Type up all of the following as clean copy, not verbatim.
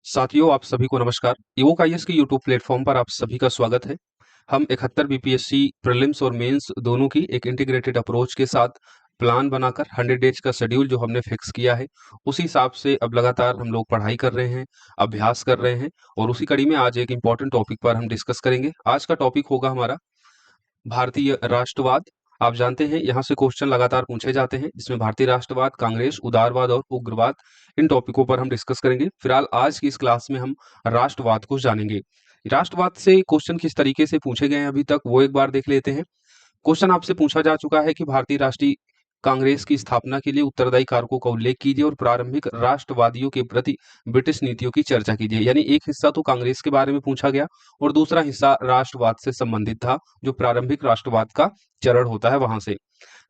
साथियों, आप सभी को नमस्कार। इवोक आईएएस के यूट्यूब प्लेटफॉर्म पर आप सभी का स्वागत है। हम 71 बीपीएससी प्रीलिम्स और मेंस दोनों की एक इंटीग्रेटेड अप्रोच के साथ प्लान बनाकर 100 डेज का शेड्यूल जो हमने फिक्स किया है, उसी हिसाब से अब लगातार हम लोग पढ़ाई कर रहे हैं, अभ्यास कर रहे हैं और उसी कड़ी में आज एक इम्पोर्टेंट टॉपिक पर हम डिस्कस करेंगे। आज का टॉपिक होगा हमारा भारतीय राष्ट्रवाद। आप जानते हैं यहाँ से क्वेश्चन लगातार पूछे जाते हैं, जिसमें भारतीय राष्ट्रवाद, कांग्रेस, उदारवाद और उग्रवाद, इन टॉपिकों पर हम डिस्कस करेंगे। फिलहाल आज की इस क्लास में हम राष्ट्रवाद को जानेंगे। राष्ट्रवाद से क्वेश्चन किस तरीके से पूछे गए हैं अभी तक, वो एक बार देख लेते हैं। क्वेश्चन आपसे पूछा जा चुका है कि भारतीय राष्ट्रीय कांग्रेस की स्थापना के लिए उत्तरदायी कारकों का उल्लेख कीजिए और प्रारंभिक राष्ट्रवादियों के प्रति ब्रिटिश नीतियों की चर्चा कीजिए। यानी एक हिस्सा तो कांग्रेस के बारे में पूछा गया और दूसरा हिस्सा राष्ट्रवाद से संबंधित था, जो प्रारंभिक राष्ट्रवाद का चरण होता है वहां से।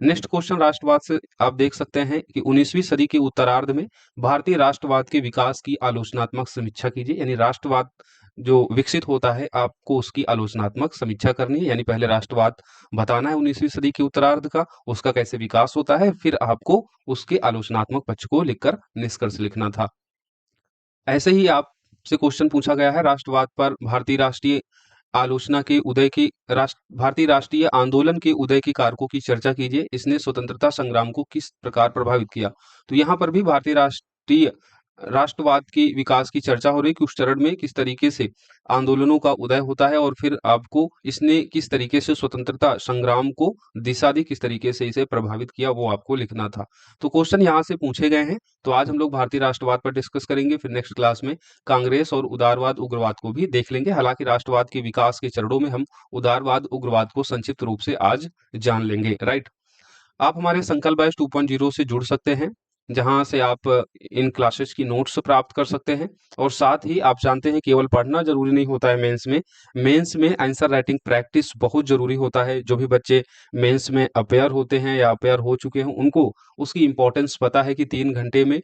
नेक्स्ट क्वेश्चन राष्ट्रवाद से आप देख सकते हैं कि 19वीं सदी के उत्तरार्ध में भारतीय राष्ट्रवाद के विकास की आलोचनात्मक समीक्षा कीजिए। यानी राष्ट्रवाद जो विकसित होता है, आपको उसकी आलोचनात्मक समीक्षा करनी है। यानी पहले राष्ट्रवाद बताना है 19वीं सदी के उत्तरार्ध का, उसका कैसे विकास होता है, फिर आपको उसके आलोचनात्मक पक्ष को लिखकर निष्कर्ष लिखना था। ऐसे ही आपसे क्वेश्चन पूछा गया है राष्ट्रवाद पर भारतीय राष्ट्रीय आलोचना के उदय की भारतीय राष्ट्रीय आंदोलन के उदय के कारकों की चर्चा कीजिए। इसने स्वतंत्रता संग्राम को किस प्रकार प्रभावित किया। तो यहाँ पर भी भारतीय राष्ट्रीय राष्ट्रवाद के विकास की चर्चा हो रही है कि उस चरण में किस तरीके से आंदोलनों का उदय होता है और फिर आपको इसने किस तरीके से स्वतंत्रता संग्राम को दिशा दी, किस तरीके से इसे प्रभावित किया, वो आपको लिखना था। तो क्वेश्चन यहाँ से पूछे गए हैं। तो आज हम लोग भारतीय राष्ट्रवाद पर डिस्कस करेंगे, फिर नेक्स्ट क्लास में कांग्रेस और उदारवाद उग्रवाद को भी देख लेंगे। हालांकि राष्ट्रवाद के विकास के चरणों में हम उदारवाद उग्रवाद को संक्षिप्त रूप से आज जान लेंगे। राइट, आप हमारे संकल्प बैच 2.0 से जुड़ सकते हैं, जहां से आप इन क्लासेस की नोट्स प्राप्त कर सकते हैं। और साथ ही आप जानते हैं केवल पढ़ना जरूरी नहीं होता है मेंस में आंसर राइटिंग प्रैक्टिस बहुत जरूरी होता है। जो भी बच्चे मेंस में अपेयर होते हैं या अपेयर हो चुके हैं, उनको उसकी इंपॉर्टेंस पता है कि 3 घंटे में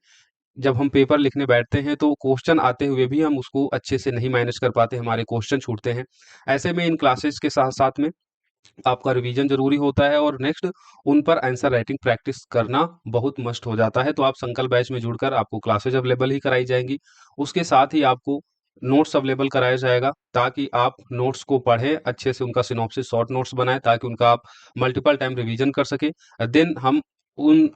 जब हम पेपर लिखने बैठते हैं तो क्वेश्चन आते हुए भी हम उसको अच्छे से नहीं मैनेज कर पाते, हमारे क्वेश्चन छूटते हैं। ऐसे में इन क्लासेस के साथ साथ में आपका रिवीजन जरूरी होता है और नेक्स्ट उन पर आंसर राइटिंग प्रैक्टिस करना बहुत मस्ट हो जाता है। तो आप संकल्प बैच में जुड़कर आपको क्लासेज अवेलेबल ही कराई जाएंगी, उसके साथ ही आपको नोट्स अवेलेबल कराया जाएगा, ताकि आप नोट्स को पढ़ें अच्छे से, उनका सिनॉप्सिस शॉर्ट नोट्स बनाएं, ताकि उनका आप मल्टीपल टाइम रिवीजन कर सके। देन हम उन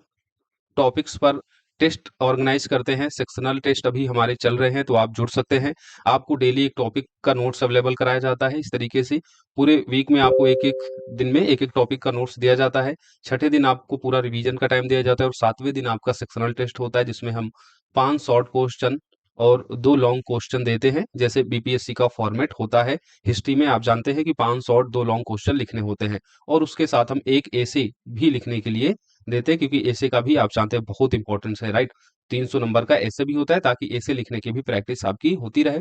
टॉपिक्स पर टेस्ट ऑर्गेनाइज करते हैं। सेक्शनल टेस्ट अभी हमारे चल रहे हैं, तो आप जुड़ सकते हैं। आपको डेली एक टॉपिक का नोट्स अवेलेबल कराया जाता है। इस तरीके से पूरे वीक में आपको एक एक दिन में एक एक टॉपिक का नोट्स दिया जाता है। छठे दिन आपको पूरा रिवीजन का टाइम दिया जाता है और सातवें दिन आपका सेक्शनल टेस्ट होता है, जिसमें हम 5 शॉर्ट क्वेश्चन और 2 लॉन्ग क्वेश्चन देते हैं, जैसे बीपीएससी का फॉर्मेट होता है। हिस्ट्री में आप जानते हैं कि 5 शॉर्ट 2 लॉन्ग क्वेश्चन लिखने होते हैं और उसके साथ हम एक ऐसे भी लिखने के लिए देते हैं, क्योंकि ऐसे का भी आप जानते हैं बहुत इंपॉर्टेंस है। राइट, 300 नंबर का ऐसे भी होता है, ताकि ऐसे लिखने की भी प्रैक्टिस आपकी होती रहे।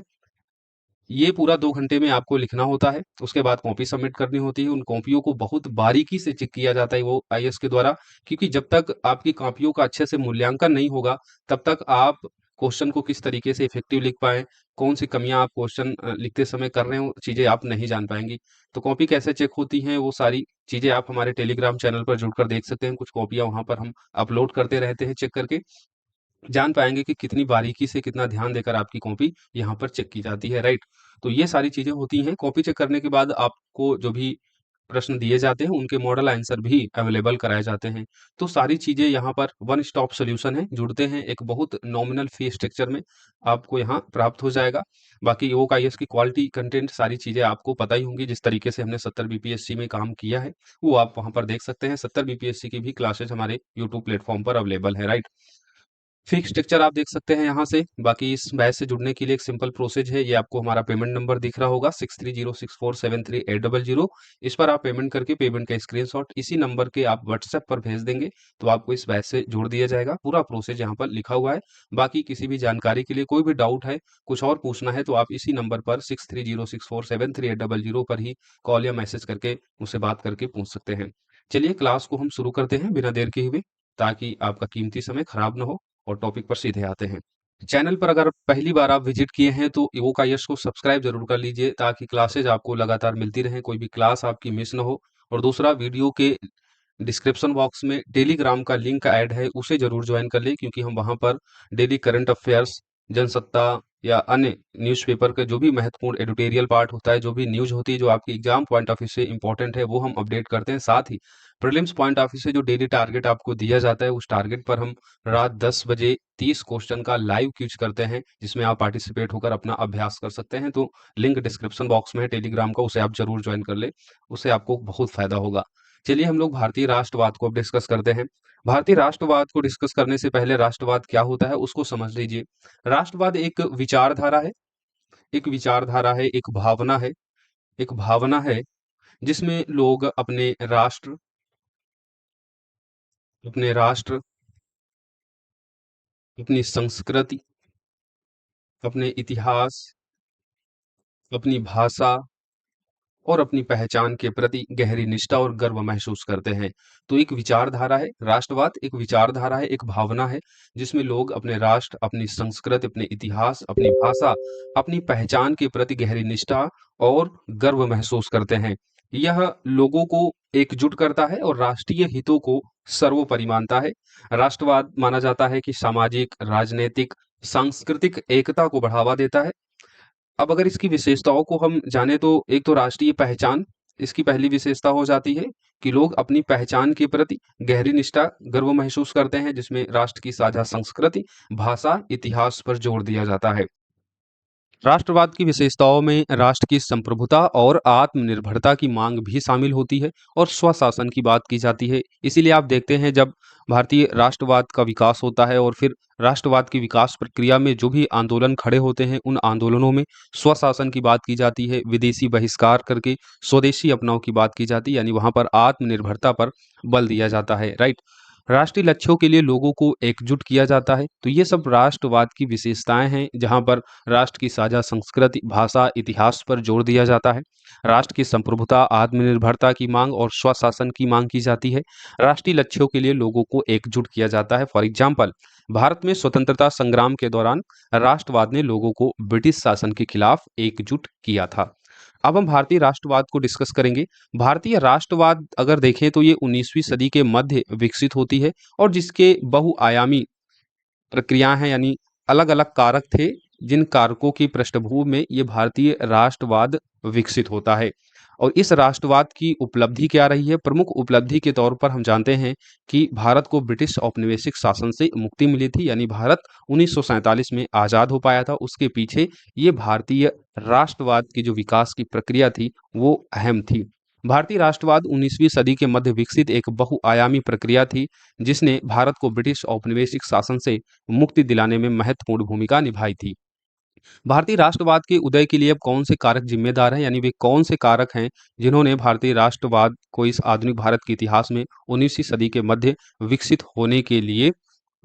ये पूरा 2 घंटे में आपको लिखना होता है, उसके बाद कॉपी सबमिट करनी होती है। उन कॉपियों को बहुत बारीकी से चेक किया जाता है वो आईएएस के द्वारा, क्योंकि जब तक आपकी कॉपियों का अच्छे से मूल्यांकन नहीं होगा, तब तक आप क्वेश्चन को किस तरीके से इफेक्टिव लिख पाए, कौन सी कमियां आप क्वेश्चन लिखते समय कर रहे हो, चीजें आप नहीं जान पाएंगी। तो कॉपी कैसे चेक होती हैं, वो सारी चीजें आप हमारे टेलीग्राम चैनल पर जुड़कर देख सकते हैं। कुछ कॉपियां वहां पर हम अपलोड करते रहते हैं, चेक करके जान पाएंगे कि कितनी बारीकी से, कितना ध्यान देकर आपकी कॉपी यहाँ पर चेक की जाती है। राइट, तो ये सारी चीजें होती हैं। कॉपी चेक करने के बाद आपको जो भी प्रश्न दिए जाते हैं, उनके मॉडल आंसर भी अवेलेबल कराए जाते हैं। तो सारी चीजें यहाँ पर वन स्टॉप सोल्यूशन है, जुड़ते हैं एक बहुत नॉमिनल फी स्ट्रक्चर में, आपको यहाँ प्राप्त हो जाएगा। बाकी वो आईएएस की क्वालिटी कंटेंट सारी चीजें आपको पता ही होंगी। जिस तरीके से हमने 70 बीपीएससी में काम किया है, वो आप वहां पर देख सकते हैं। 70 बीपीएससी की भी क्लासेज हमारे यूट्यूब प्लेटफॉर्म पर अवेलेबल है। राइट, फिक्स स्ट्रक्चर आप देख सकते हैं यहाँ से। बाकी इस बैच से जुड़ने के लिए एक सिंपल प्रोसेस है। ये आपको हमारा पेमेंट नंबर दिख रहा होगा 6306473800। इस पर आप पेमेंट करके पेमेंट का स्क्रीनशॉट इसी नंबर के आप व्हाट्सएप पर भेज देंगे, तो आपको इस बैच से जोड़ दिया जाएगा। पूरा प्रोसेस यहाँ पर लिखा हुआ है। बाकी किसी भी जानकारी के लिए कोई भी डाउट है, कुछ और पूछना है, तो आप इसी नंबर पर 6306473800 पर ही कॉल या मैसेज करके मुझसे बात करके पूछ सकते हैं। चलिए क्लास को हम शुरू करते हैं बिना देर के हुए, ताकि आपका कीमती समय खराब ना हो और टॉपिक पर सीधे आते हैं। चैनल पर अगर पहली बार आप विजिट किए हैं तो इवोक आईएएस को सब्सक्राइब जरूर कर लीजिए, ताकि क्लासेज आपको लगातार मिलती रहें, कोई भी क्लास आपकी मिस ना हो। और दूसरा, वीडियो के डिस्क्रिप्शन बॉक्स में टेलीग्राम का लिंक ऐड है, उसे जरूर ज्वाइन कर ले, क्योंकि हम वहां पर डेली करंट अफेयर्स, जनसत्ता या अन्य न्यूज़पेपर का जो भी महत्वपूर्ण एडिटोरियल पार्ट होता है, जो भी न्यूज़ होती है जो आपकी एग्जाम पॉइंट ऑफ व्यू से इंपॉर्टेंट है, वो हम अपडेट करते हैं। साथ ही प्रीलिम्स पॉइंट ऑफ व्यू से जो डेली टारगेट आपको दिया जाता है, उस टारगेट पर हम रात 10 बजे 30 क्वेश्चन का लाइव क्विज करते हैं, जिसमें आप पार्टिसिपेट होकर अपना अभ्यास कर सकते हैं। तो लिंक डिस्क्रिप्शन बॉक्स में है टेलीग्राम का, उसे आप जरूर ज्वाइन कर ले, उससे आपको बहुत फायदा होगा। चलिए हम लोग भारतीय राष्ट्रवाद को अब डिस्कस करते हैं। भारतीय राष्ट्रवाद को डिस्कस करने से पहले राष्ट्रवाद क्या होता है उसको समझ लीजिए। राष्ट्रवाद एक विचारधारा है, एक विचारधारा है, एक भावना है जिसमें लोग अपने राष्ट्र, अपनी संस्कृति, अपने इतिहास, अपनी भाषा और अपनी पहचान के प्रति गहरी निष्ठा और गर्व महसूस करते हैं। तो एक विचारधारा है, राष्ट्रवाद एक विचारधारा है, एक भावना है जिसमें लोग अपने राष्ट्र, अपनी संस्कृति, अपने इतिहास, अपनी भाषा, अपनी पहचान के प्रति गहरी निष्ठा और गर्व महसूस करते हैं। यह लोगों को एकजुट करता है और राष्ट्रीय हितों को सर्वोपरि मानता है। राष्ट्रवाद माना जाता है कि सामाजिक, राजनीतिक, सांस्कृतिक एकता को बढ़ावा देता है। अब अगर इसकी विशेषताओं को हम जाने तो एक तो राष्ट्रीय पहचान, इसकी पहली विशेषता हो जाती है कि लोग अपनी पहचान के प्रति गहरी निष्ठा, गर्व महसूस करते हैं, जिसमें राष्ट्र की साझा संस्कृति, भाषा, इतिहास पर जोर दिया जाता है। राष्ट्रवाद की विशेषताओं में राष्ट्र की संप्रभुता और आत्मनिर्भरता की मांग भी शामिल होती है और स्वशासन की बात की जाती है। इसीलिए आप देखते हैं जब भारतीय राष्ट्रवाद का विकास होता है और फिर राष्ट्रवाद की विकास प्रक्रिया में जो भी आंदोलन खड़े होते हैं, उन आंदोलनों में स्वशासन की बात की जाती है, विदेशी बहिष्कार करके स्वदेशी अपनाव की बात की जाती है, यानी वहां पर आत्मनिर्भरता पर बल दिया जाता है। राइट। राष्ट्रीय लक्ष्यों के लिए लोगों को एकजुट किया जाता है। तो ये सब राष्ट्रवाद की विशेषताएं हैं, जहां पर राष्ट्र की साझा संस्कृति, भाषा, इतिहास पर जोर दिया जाता है। राष्ट्र की संप्रभुता, आत्मनिर्भरता की मांग और स्वशासन की मांग की जाती है। राष्ट्रीय लक्ष्यों के लिए लोगों को एकजुट किया जाता है। फॉर एग्जाम्पल, भारत में स्वतंत्रता संग्राम के दौरान राष्ट्रवाद ने लोगों को ब्रिटिश शासन के खिलाफ एकजुट किया था। अब हम भारतीय राष्ट्रवाद को डिस्कस करेंगे। भारतीय राष्ट्रवाद अगर देखें तो ये 19वीं सदी के मध्य विकसित होती है और जिसके बहुआयामी प्रक्रियाएं हैं, यानी अलग अलग कारक थे, जिन कारकों की पृष्ठभूमि में ये भारतीय राष्ट्रवाद विकसित होता है। और इस राष्ट्रवाद की उपलब्धि क्या रही है? प्रमुख उपलब्धि के तौर पर हम जानते हैं कि भारत को ब्रिटिश औपनिवेशिक शासन से मुक्ति मिली थी, यानी भारत 1947 में आजाद हो पाया था। उसके पीछे ये भारतीय राष्ट्रवाद की जो विकास की प्रक्रिया थी वो अहम थी। भारतीय राष्ट्रवाद 19वीं सदी के मध्य विकसित एक बहुआयामी प्रक्रिया थी, जिसने भारत को ब्रिटिश औपनिवेशिक शासन से मुक्ति दिलाने में महत्वपूर्ण भूमिका निभाई थी। भारतीय राष्ट्रवाद के उदय के लिए अब कौन से कारक जिम्मेदार हैं, यानी वे कौन से कारक हैं जिन्होंने भारतीय राष्ट्रवाद को इस आधुनिक भारत के इतिहास में 19वीं सदी के मध्य विकसित होने के लिए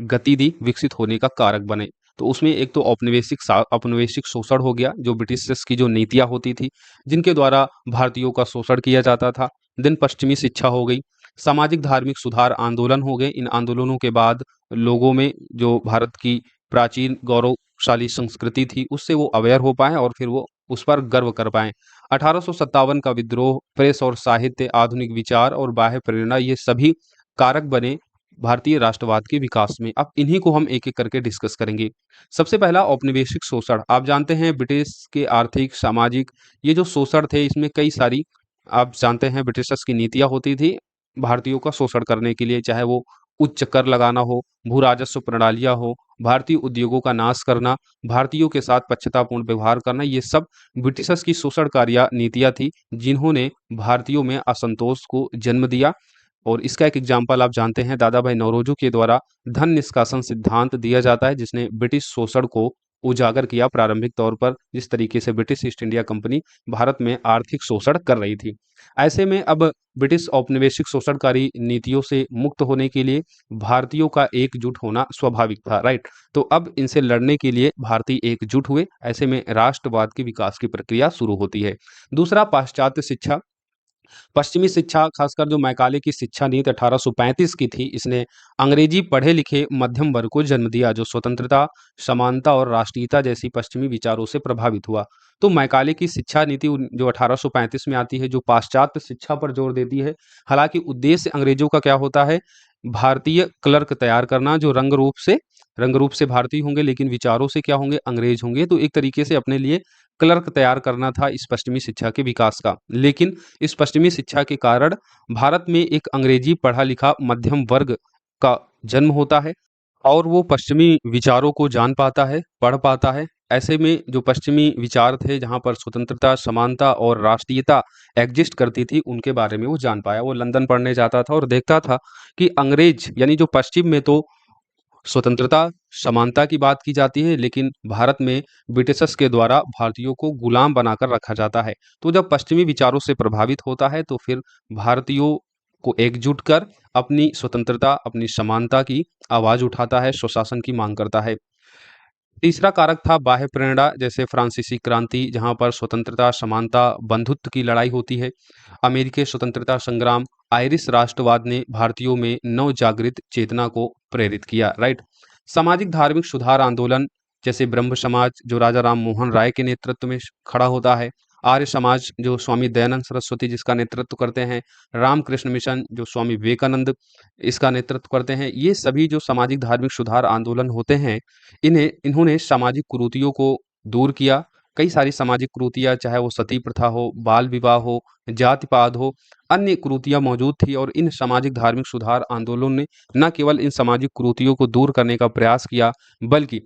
गति दी, विकसित होने का कारक बने? तो उसमें एक तो औपनिवेशिक शोषण हो गया, जो ब्रिटिशर्स की जो नीतियां होती थी, जिनके द्वारा भारतीयों का शोषण किया जाता था। दिन पश्चिमी शिक्षा हो गई, सामाजिक धार्मिक सुधार आंदोलन हो गए। इन आंदोलनों के बाद लोगों में जो भारत की प्राचीन गौरवशाली संस्कृति थी, उससे वो अवेयर हो पाए और फिर वो उस पर गर्व कर पाए। 1857 का विद्रोह, प्रेस और साहित्य, आधुनिक विचार और बाह्य प्रेरणा, ये सभी कारक बने भारतीय राष्ट्रवाद के विकास में। अब इन्हीं को हम एक एक करके डिस्कस करेंगे। सबसे पहला औपनिवेशिक शोषण। आप जानते हैं ब्रिटिश के आर्थिक, सामाजिक ये जो शोषण थे, इसमें कई सारी, आप जानते हैं ब्रिटिशर्स की नीतियां होती थी भारतीयों का शोषण करने के लिए, चाहे वो उच्च कर लगाना हो, भू राजस्व प्रणालियां हो, भारतीय उद्योगों का नाश करना, भारतीयों के साथ पक्षतापूर्ण व्यवहार करना, ये सब ब्रिटिशर्स की शोषणकारियां नीतियां थी, जिन्होंने भारतीयों में असंतोष को जन्म दिया। और इसका एक एग्जाम्पल आप जानते हैं, दादा भाई नौरोजी के द्वारा धन निष्कासन सिद्धांत दिया जाता है, जिसने ब्रिटिश शोषण को उजागर किया। प्रारंभिक तौर पर जिस तरीके से British east India company Bharat में आर्थिक शोषण कर रही थी, ऐसे में अब ब्रिटिश औपनिवेशिक शोषणकारी नीतियों से मुक्त होने के लिए भारतीयों का एकजुट होना स्वाभाविक था। राइट। तो अब इनसे लड़ने के लिए भारतीय एकजुट हुए। ऐसे में राष्ट्रवाद की विकास की प्रक्रिया शुरू होती है। दूसरा, पाश्चात्य शिक्षा। पश्चिमी शिक्षा, खासकर जो मैकाले की शिक्षा नीति 1835 की थी, इसने अंग्रेजी पढ़े लिखे मध्यम वर्ग को जन्म दिया, जो स्वतंत्रता, समानता और राष्ट्रीयता जैसी पश्चिमी विचारों से प्रभावित हुआ। तो मैकाले की शिक्षा नीति जो 1835 में आती है, जो पाश्चात्य शिक्षा पर जोर देती है। हालांकि उद्देश्य अंग्रेजों का क्या होता है? भारतीय क्लर्क तैयार करना जो रंग रूप से भारतीय होंगे लेकिन विचारों से क्या होंगे, अंग्रेज होंगे। तो एक तरीके से अपने लिए क्लर्क तैयार करना था इस पश्चिमी शिक्षा के विकास का। लेकिन इस पश्चिमी शिक्षा के कारण भारत में एक अंग्रेजी पढ़ा लिखा मध्यम वर्ग का जन्म होता है और वो पश्चिमी विचारों को जान पाता है, पढ़ पाता है। ऐसे में जो पश्चिमी विचार थे, जहाँ पर स्वतंत्रता, समानता और राष्ट्रीयता एग्जिस्ट करती थी, उनके बारे में वो जान पाया। वो लंदन पढ़ने जाता था और देखता था कि अंग्रेज यानी जो पश्चिम में तो स्वतंत्रता, समानता की बात की जाती है, लेकिन भारत में ब्रिटिशर्स के द्वारा भारतीयों को गुलाम बनाकर रखा जाता है। तो जब पश्चिमी विचारों से प्रभावित होता है, तो फिर भारतीयों को एकजुट कर अपनी स्वतंत्रता, अपनी समानता की आवाज़ उठाता है, स्वशासन की मांग करता है। तीसरा कारक था बाह्य प्रेरणा, जैसे फ्रांसीसी क्रांति, जहां पर स्वतंत्रता, समानता, बंधुत्व की लड़ाई होती है। अमेरिकी स्वतंत्रता संग्राम, आयरिश राष्ट्रवाद ने भारतीयों में नवजागृत चेतना को प्रेरित किया। राइट। सामाजिक धार्मिक सुधार आंदोलन, जैसे ब्रह्म समाज जो राजा राम मोहन राय के नेतृत्व में खड़ा होता है, आर्य समाज जो स्वामी दयानंद सरस्वती जिसका नेतृत्व करते हैं, रामकृष्ण मिशन जो स्वामी विवेकानंद इसका नेतृत्व करते हैं, ये सभी जो सामाजिक धार्मिक सुधार आंदोलन होते हैं, इन्होंने सामाजिक कुरीतियों को दूर किया। कई सारी सामाजिक कुरीतियाँ, चाहे वो सती प्रथा हो, बाल विवाह हो, जातिवाद हो, अन्य कुरीतियाँ मौजूद थी और इन सामाजिक धार्मिक सुधार आंदोलन ने न केवल इन सामाजिक कुरीतियों को दूर करने का प्रयास किया, बल्कि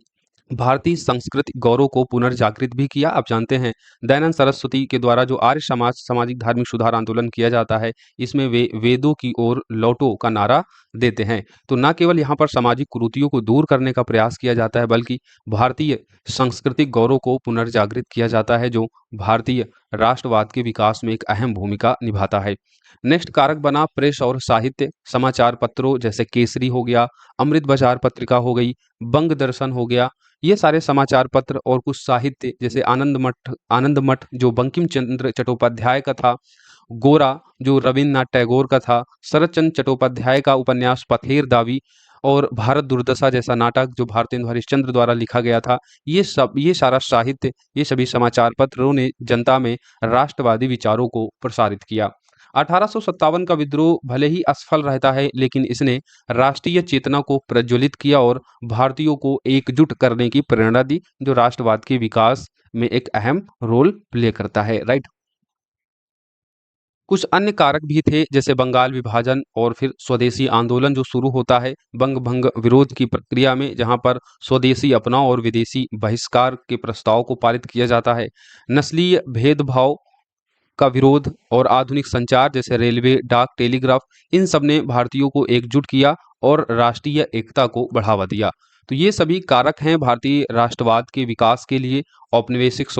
भारतीय संस्कृति गौरव को पुनर्जागृत भी किया। आप जानते हैं दयानंद सरस्वती के द्वारा जो आर्य समाज सामाजिक धार्मिक सुधार आंदोलन किया जाता है, इसमें वे वेदों की ओर लौटो का नारा देते हैं। तो न केवल यहाँ पर सामाजिक कुरीतियों को दूर करने का प्रयास किया जाता है, बल्कि भारतीय सांस्कृतिक गौरव को पुनर्जागृत किया जाता है, जो भारतीय राष्ट्रवाद के विकास में एक अहम भूमिका निभाता है। नेक्स्ट कारक बना प्रेस और साहित्य। समाचार पत्रों जैसे केसरी हो गया, अमृत बाजार पत्रिका हो गई, बंग दर्शन हो गया, ये सारे समाचार पत्र और कुछ साहित्य जैसे आनंद मठ जो बंकिम चंद्र चट्टोपाध्याय का था, गोरा जो रविन्द्रनाथ टैगोर का था, शरत चंद्र चट्टोपाध्याय का उपन्यास पथेर दावी और भारत दुर्दशा जैसा नाटक जो भारतेंदु हरिश्चंद्र द्वारा लिखा गया था, ये सारा साहित्य, ये सभी समाचार पत्रों ने जनता में राष्ट्रवादी विचारों को प्रसारित किया। 1857 का विद्रोह भले ही असफल रहता है, लेकिन इसने राष्ट्रीय चेतना को प्रज्वलित किया और भारतीयों को एकजुट करने की प्रेरणा दी, जो राष्ट्रवाद के विकास में एक अहम रोल प्ले करता है। राइट। कुछ अन्य कारक भी थे, जैसे बंगाल विभाजन और फिर स्वदेशी आंदोलन जो शुरू होता है बंग भंग विरोध की प्रक्रिया में, जहां पर स्वदेशी अपनाओ और विदेशी बहिष्कार के प्रस्ताव को पारित किया जाता है। नस्लीय भेदभाव का विरोध और आधुनिक संचार जैसे रेलवे, डाक, टेलीग्राफ, इन सब ने भारतीयों को एकजुट किया और राष्ट्रीय एकता को बढ़ावा दिया। तो ये सभी कारक हैं भारतीय राष्ट्रवाद के विकास के लिए। औपनिवेशिक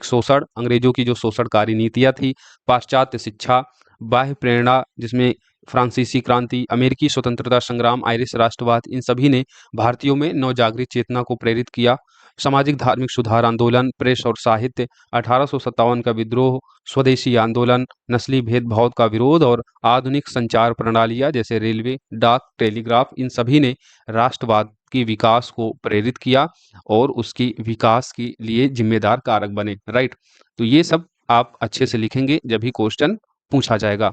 शोषण, अंग्रेजों की जो शोषणकारी नीतियां थी, पाश्चात्य शिक्षा, बाह्य प्रेरणा जिसमें फ्रांसीसी क्रांति, अमेरिकी स्वतंत्रता संग्राम, आयरिश राष्ट्रवाद, इन सभी ने भारतीयों में नवजागृत चेतना को प्रेरित किया। सामाजिक धार्मिक सुधार आंदोलन, प्रेस और साहित्य, 1857 का विद्रोह, स्वदेशी आंदोलन, नस्ली भेदभाव का विरोध और आधुनिक संचार प्रणालियां जैसे रेलवे, डाक, टेलीग्राफ, इन सभी ने राष्ट्रवाद के विकास को प्रेरित किया और उसकी विकास के लिए जिम्मेदार कारक बने। राइट। तो ये सब आप अच्छे से लिखेंगे जब भी क्वेश्चन पूछा जाएगा।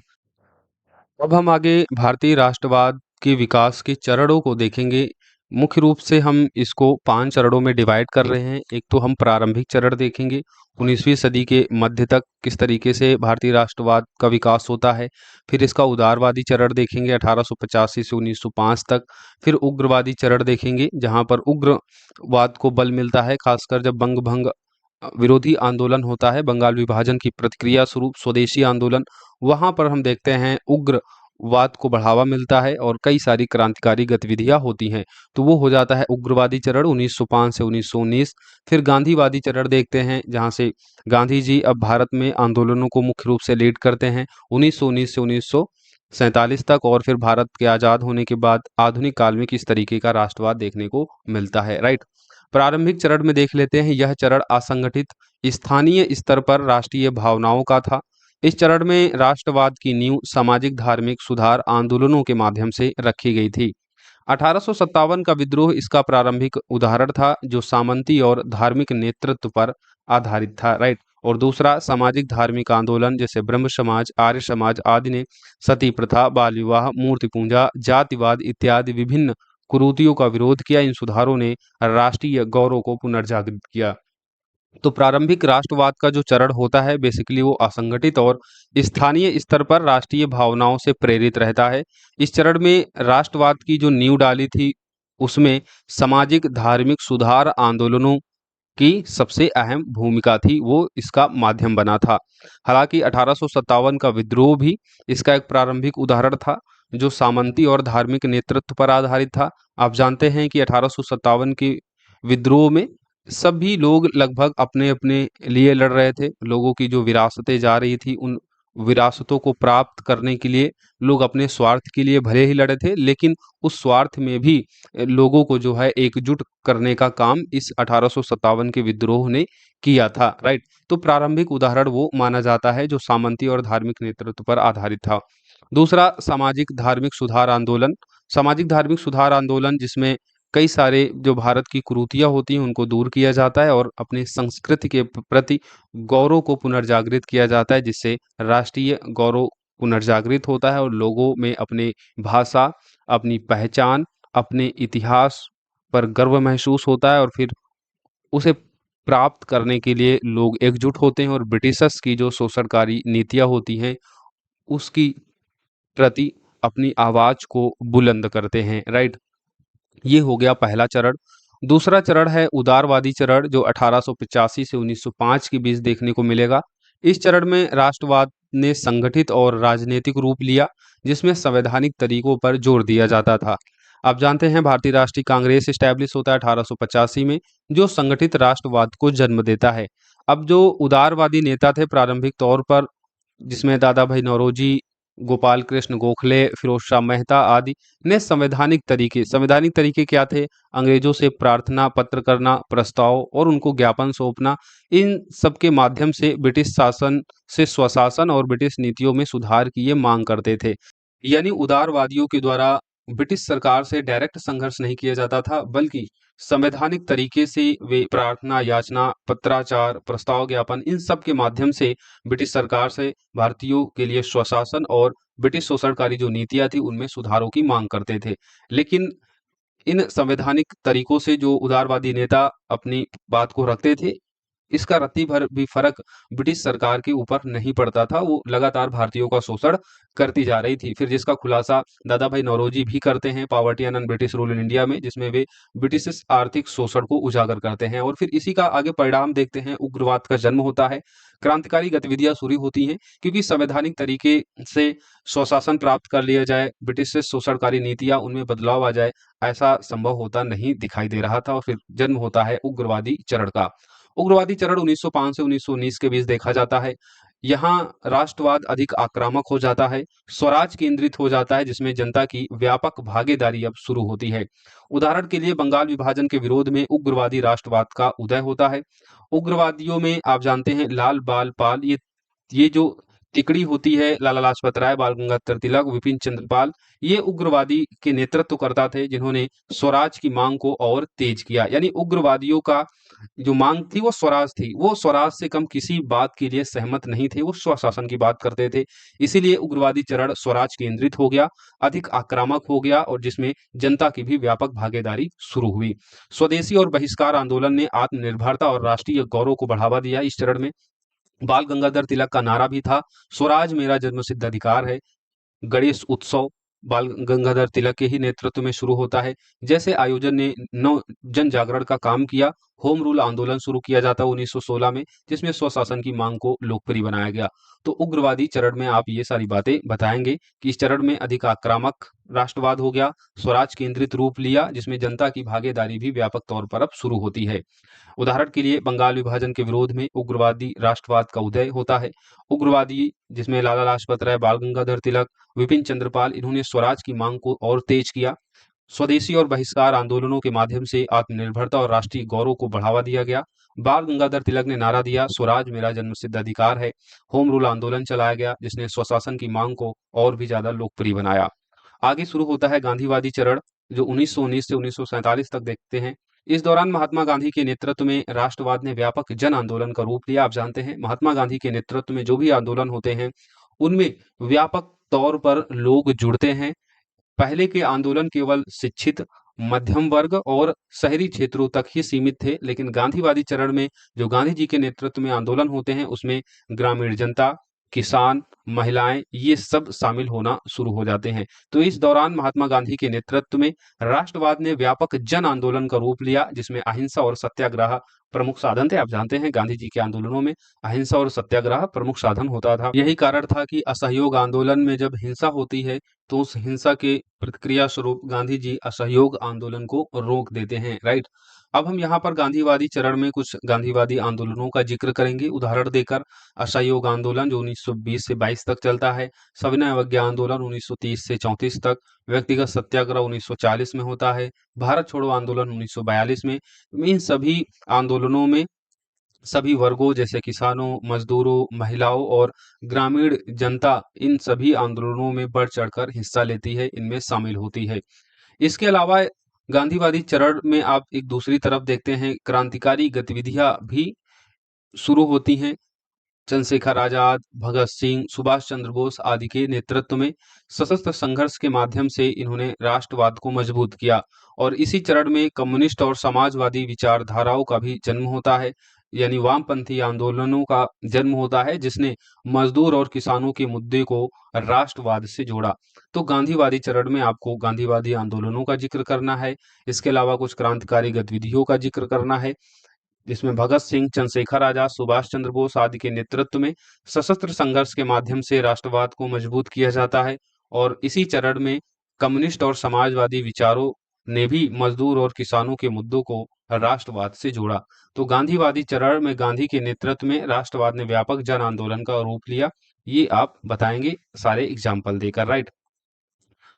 अब हम आगे भारतीय राष्ट्रवाद के विकास के चरणों को देखेंगे। मुख्य रूप से हम इसको 5 चरणों में डिवाइड कर रहे हैं। एक तो हम प्रारंभिक चरण देखेंगे, 19वीं सदी के मध्य तक किस तरीके से भारतीय राष्ट्रवाद का विकास होता है। फिर इसका उदारवादी चरण देखेंगे 1885 से 1905 तक। फिर उग्रवादी चरण देखेंगे, जहां पर उग्रवाद को बल मिलता है, खासकर जब बंग भंग विरोधी आंदोलन होता है, बंगाल विभाजन की प्रतिक्रिया स्वरूप स्वदेशी आंदोलन, वहां पर हम देखते हैं उग्रवाद को बढ़ावा मिलता है और कई सारी क्रांतिकारी गतिविधियां होती हैं। तो वो हो जाता है उग्रवादी चरण 1905 से 1919। फिर गांधीवादी चरण देखते हैं, जहां से गांधी जी अब भारत में आंदोलनों को मुख्य रूप से लीड करते हैं 1919 से 1947 तक। और फिर भारत के आज़ाद होने के बाद आधुनिक काल में किस तरीके का राष्ट्रवाद देखने को मिलता है। राइट। प्रारंभिक चरण में देख लेते हैं, यह चरण असंगठित स्थानीय स्तर पर राष्ट्रीय भावनाओं का था। इस चरण में राष्ट्रवाद की नींव सामाजिक धार्मिक सुधार आंदोलनों के माध्यम से रखी गई थी। 1857 का विद्रोह इसका प्रारंभिक उदाहरण था, जो सामंती और धार्मिक नेतृत्व पर आधारित था। राइट। और दूसरा सामाजिक धार्मिक आंदोलन जैसे ब्रह्म समाज, आर्य समाज आदि ने सती प्रथा, बाल विवाह, मूर्ति पूजा, जातिवाद इत्यादि विभिन्न कुरीतियों का विरोध किया। इन सुधारों ने राष्ट्रीय गौरव को पुनर्जागृत किया। तो प्रारंभिक राष्ट्रवाद का जो चरण होता है बेसिकली वो असंगठित और स्थानीय स्तर पर राष्ट्रीय भावनाओं से प्रेरित रहता है। इस चरण में राष्ट्रवाद की जो नींव डाली थी उसमें सामाजिक धार्मिक सुधार आंदोलनों की सबसे अहम भूमिका थी, वो इसका माध्यम बना था। हालांकि 1857 का विद्रोह भी इसका एक प्रारंभिक उदाहरण था जो सामंती और धार्मिक नेतृत्व पर आधारित था। आप जानते हैं कि 1857 के विद्रोह में सभी लोग लगभग अपने अपने लिए लड़ रहे थे। लोगों की जो विरासतें जा रही थी उन विरासतों को प्राप्त करने के लिए लोग अपने स्वार्थ के लिए भले ही लड़े थे, लेकिन उस स्वार्थ में भी लोगों को जो है एकजुट करने का काम इस 1857 के विद्रोह ने किया था। राइट, तो प्रारंभिक उदाहरण वो माना जाता है जो सामंती और धार्मिक नेतृत्व पर आधारित था। दूसरा सामाजिक धार्मिक सुधार आंदोलन। सामाजिक धार्मिक सुधार आंदोलन जिसमें कई सारे जो भारत की कुरीतियां होती हैं उनको दूर किया जाता है और अपनी संस्कृति के प्रति गौरव को पुनर्जागृत किया जाता है, जिससे राष्ट्रीय गौरव पुनर्जागृत होता है और लोगों में अपने भाषा, अपनी पहचान, अपने इतिहास पर गर्व महसूस होता है और फिर उसे प्राप्त करने के लिए लोग एकजुट होते हैं और ब्रिटिशर्स की जो शोषणकारी नीतियां होती हैं उसकी प्रति अपनी आवाज को बुलंद करते हैं। राइट, ये हो गया पहला चरण। दूसरा चरण है उदारवादी चरण जो 1885 से 1905 के बीच देखने को मिलेगा। इस चरण में राष्ट्रवाद ने संगठित और राजनीतिक रूप लिया जिसमें संवैधानिक तरीकों पर जोर दिया जाता था। आप जानते हैं भारतीय राष्ट्रीय कांग्रेस इस्टेब्लिश होता है 1885 में जो संगठित राष्ट्रवाद को जन्म देता है। अब जो उदारवादी नेता थे प्रारंभिक तौर पर जिसमें दादा भाई नौरोजी, गोपाल कृष्ण गोखले, फिरोज शाह मेहता आदि ने संवैधानिक तरीके क्या थे? अंग्रेजों से प्रार्थना पत्र करना, प्रस्ताव और उनको ज्ञापन सौंपना, इन सब के माध्यम से ब्रिटिश शासन से स्वशासन और ब्रिटिश नीतियों में सुधार की ये मांग करते थे। यानी उदारवादियों के द्वारा ब्रिटिश सरकार से डायरेक्ट संघर्ष नहीं किया जाता था, बल्कि संवैधानिक तरीके से वे प्रार्थना, याचना, पत्राचार, प्रस्ताव ज्ञापन इन सब के माध्यम से ब्रिटिश सरकार से भारतीयों के लिए स्वशासन और ब्रिटिश शोषणकारी जो नीतियां थी उनमें सुधारों की मांग करते थे। लेकिन इन संवैधानिक तरीकों से जो उदारवादी नेता अपनी बात को रखते थे इसका रत्ती भर भी फर्क ब्रिटिश सरकार के ऊपर नहीं पड़ता था। वो लगातार भारतीयों का शोषण करती जा रही थी। फिर जिसका खुलासा दादा भाई नौरोजी भी करते हैं poverty and British rule in India में, जिसमें वे ब्रिटिश आर्थिक शोषण को उजागर करते हैं। और फिर इसी का आगे परिणाम देखते हैं, उग्रवाद का जन्म होता है, क्रांतिकारी गतिविधियां शुरू होती हैं क्योंकि संवैधानिक तरीके से स्वशासन प्राप्त कर लिया जाए, ब्रिटिश से शोषणकारी नीतियां उनमें बदलाव आ जाए, ऐसा संभव होता नहीं दिखाई दे रहा था। और फिर जन्म होता है उग्रवादी चरण का। उग्रवादी चरण 1905 से 1919 के बीच देखा जाता है। यहाँ राष्ट्रवाद अधिक आक्रामक हो जाता है, स्वराज केंद्रित हो जाता है जिसमें जनता की व्यापक भागीदारी अब शुरू होती है। उदाहरण के लिए बंगाल विभाजन के विरोध में उग्रवादी राष्ट्रवाद का उदय होता है। उग्रवादियों में आप जानते हैं लाल बाल पाल, ये जो तिकड़ी होती है, लाला लाजपत राय, बाल गंगाधर तिलक, विपिन चंद्र पाल, ये उग्रवादी के नेतृत्व करता थे जिन्होंने स्वराज की मांग को और तेज किया। यानी उग्रवादियों का जो मांग थी वो स्वराज थी, वो स्वराज से कम किसी बात के लिए सहमत नहीं थे, वो स्वशासन की बात करते थे। इसीलिए उग्रवादी चरण स्वराज केंद्रित हो गया, अधिक आक्रामक हो गया और जिसमें जनता की भी व्यापक भागीदारी शुरू हुई। स्वदेशी और बहिष्कार आंदोलन ने आत्मनिर्भरता और राष्ट्रीय गौरव को बढ़ावा दिया। इस चरण में बाल गंगाधर तिलक का नारा भी था, स्वराज मेरा जन्मसिद्ध अधिकार है। गणेश उत्सव बाल गंगाधर तिलक के ही नेतृत्व में शुरू होता है। जैसे आयोजन ने नव जन जागरण का काम किया, होम रूल आंदोलन शुरू किया जाता है 1916 में, जिसमें स्वशासन की मांग को लोकप्रिय बनाया गया। तो उग्रवादी चरण में आप ये सारी बातें बताएंगे कि इस चरण में अधिक आक्रामक राष्ट्रवाद हो गया, स्वराज केंद्रित रूप लिया, जिसमें जनता की भागीदारी भी व्यापक तौर पर अब शुरू होती है। उदाहरण के लिए बंगाल विभाजन के विरोध में उग्रवादी राष्ट्रवाद का उदय होता है। उग्रवादी जिसमें लाला लाजपत राय, बाल गंगाधर तिलक, विपिन चंद्रपाल, इन्होंने स्वराज की मांग को और तेज किया। स्वदेशी और बहिष्कार आंदोलनों के माध्यम से आत्मनिर्भरता और राष्ट्रीय गौरव को बढ़ावा दिया गया। बाल गंगाधर तिलक ने नारा दिया, स्वराज मेरा जन्मसिद्ध अधिकार है। होम रूल आंदोलन चलाया गया जिसने स्वशासन की मांग को और भी ज्यादा लोकप्रिय बनाया। आगे शुरू होता है गांधीवादी चरण जो 1919 से 1947 तक देखते हैं। इस दौरान महात्मा गांधी के नेतृत्व में राष्ट्रवाद ने व्यापक जन आंदोलन का रूप लिया। आप जानते हैं महात्मा गांधी के नेतृत्व में जो भी आंदोलन होते हैं उनमें व्यापक तौर पर लोग जुड़ते हैं। पहले के आंदोलन केवल शिक्षित, मध्यम वर्ग और शहरी क्षेत्रों तक ही सीमित थे, लेकिन गांधीवादी चरण में जो गांधी जी के नेतृत्व में आंदोलन होते हैं उसमें ग्रामीण जनता, किसान, महिलाएं ये सब शामिल होना शुरू हो जाते हैं। तो इस दौरान महात्मा गांधी के नेतृत्व में राष्ट्रवाद ने व्यापक जन आंदोलन का रूप लिया, जिसमें अहिंसा और सत्याग्रह प्रमुख साधन थे। आप जानते हैं गांधी जी के आंदोलनों में अहिंसा और सत्याग्रह प्रमुख साधन होता था। यही कारण था कि असहयोग आंदोलन में जब हिंसा होती है तो उस हिंसा के प्रतिक्रिया स्वरूप गांधी जी असहयोग आंदोलन को रोक देते हैं, राइट। अब हम यहाँ पर गांधीवादी चरण में कुछ गांधीवादी आंदोलनों का जिक्र करेंगे उदाहरण देकर। असहयोग आंदोलन जो 1920 से 22 तक चलता है, सविनय अवज्ञा आंदोलन 1930 से 34 तक, व्यक्तिगत सत्याग्रह 1940 में होता है, भारत छोड़ो आंदोलन 1942 में। इन सभी आंदोलनों में सभी वर्गों जैसे किसानों, मजदूरों, महिलाओं और ग्रामीण जनता इन सभी आंदोलनों में बढ़ चढ़कर हिस्सा लेती है, इनमें शामिल होती है। इसके अलावा गांधीवादी चरण में आप एक दूसरी तरफ देखते हैं क्रांतिकारी गतिविधियां भी शुरू होती हैं। चंद्रशेखर आजाद, भगत सिंह, सुभाष चंद्र बोस आदि के नेतृत्व में सशस्त्र संघर्ष के माध्यम से इन्होंने राष्ट्रवाद को मजबूत किया और इसी चरण में कम्युनिस्ट और समाजवादी विचारधाराओं का भी जन्म होता है, यानी वामपंथी आंदोलनों का जन्म होता है जिसने मजदूर और किसानों के मुद्दे को राष्ट्रवाद से जोड़ा। तो गांधीवादी चरण में आपको गांधीवादी आंदोलनों का जिक्र करना है, इसके अलावा कुछ क्रांतिकारी गतिविधियों का जिक्र करना है जिसमें भगत सिंह, चंद्रशेखर आजाद, सुभाष चंद्र बोस आदि के नेतृत्व में सशस्त्र संघर्ष के माध्यम से राष्ट्रवाद को मजबूत किया जाता है और इसी चरण में कम्युनिस्ट और समाजवादी विचारों ने भी मजदूर और किसानों के मुद्दों को राष्ट्रवाद से जोड़ा। तो गांधीवादी चरण में गांधी के नेतृत्व में राष्ट्रवाद ने व्यापक जन आंदोलन का रूप लिया। ये आप बताएंगे सारे एग्जाम्पल देकर, राइट।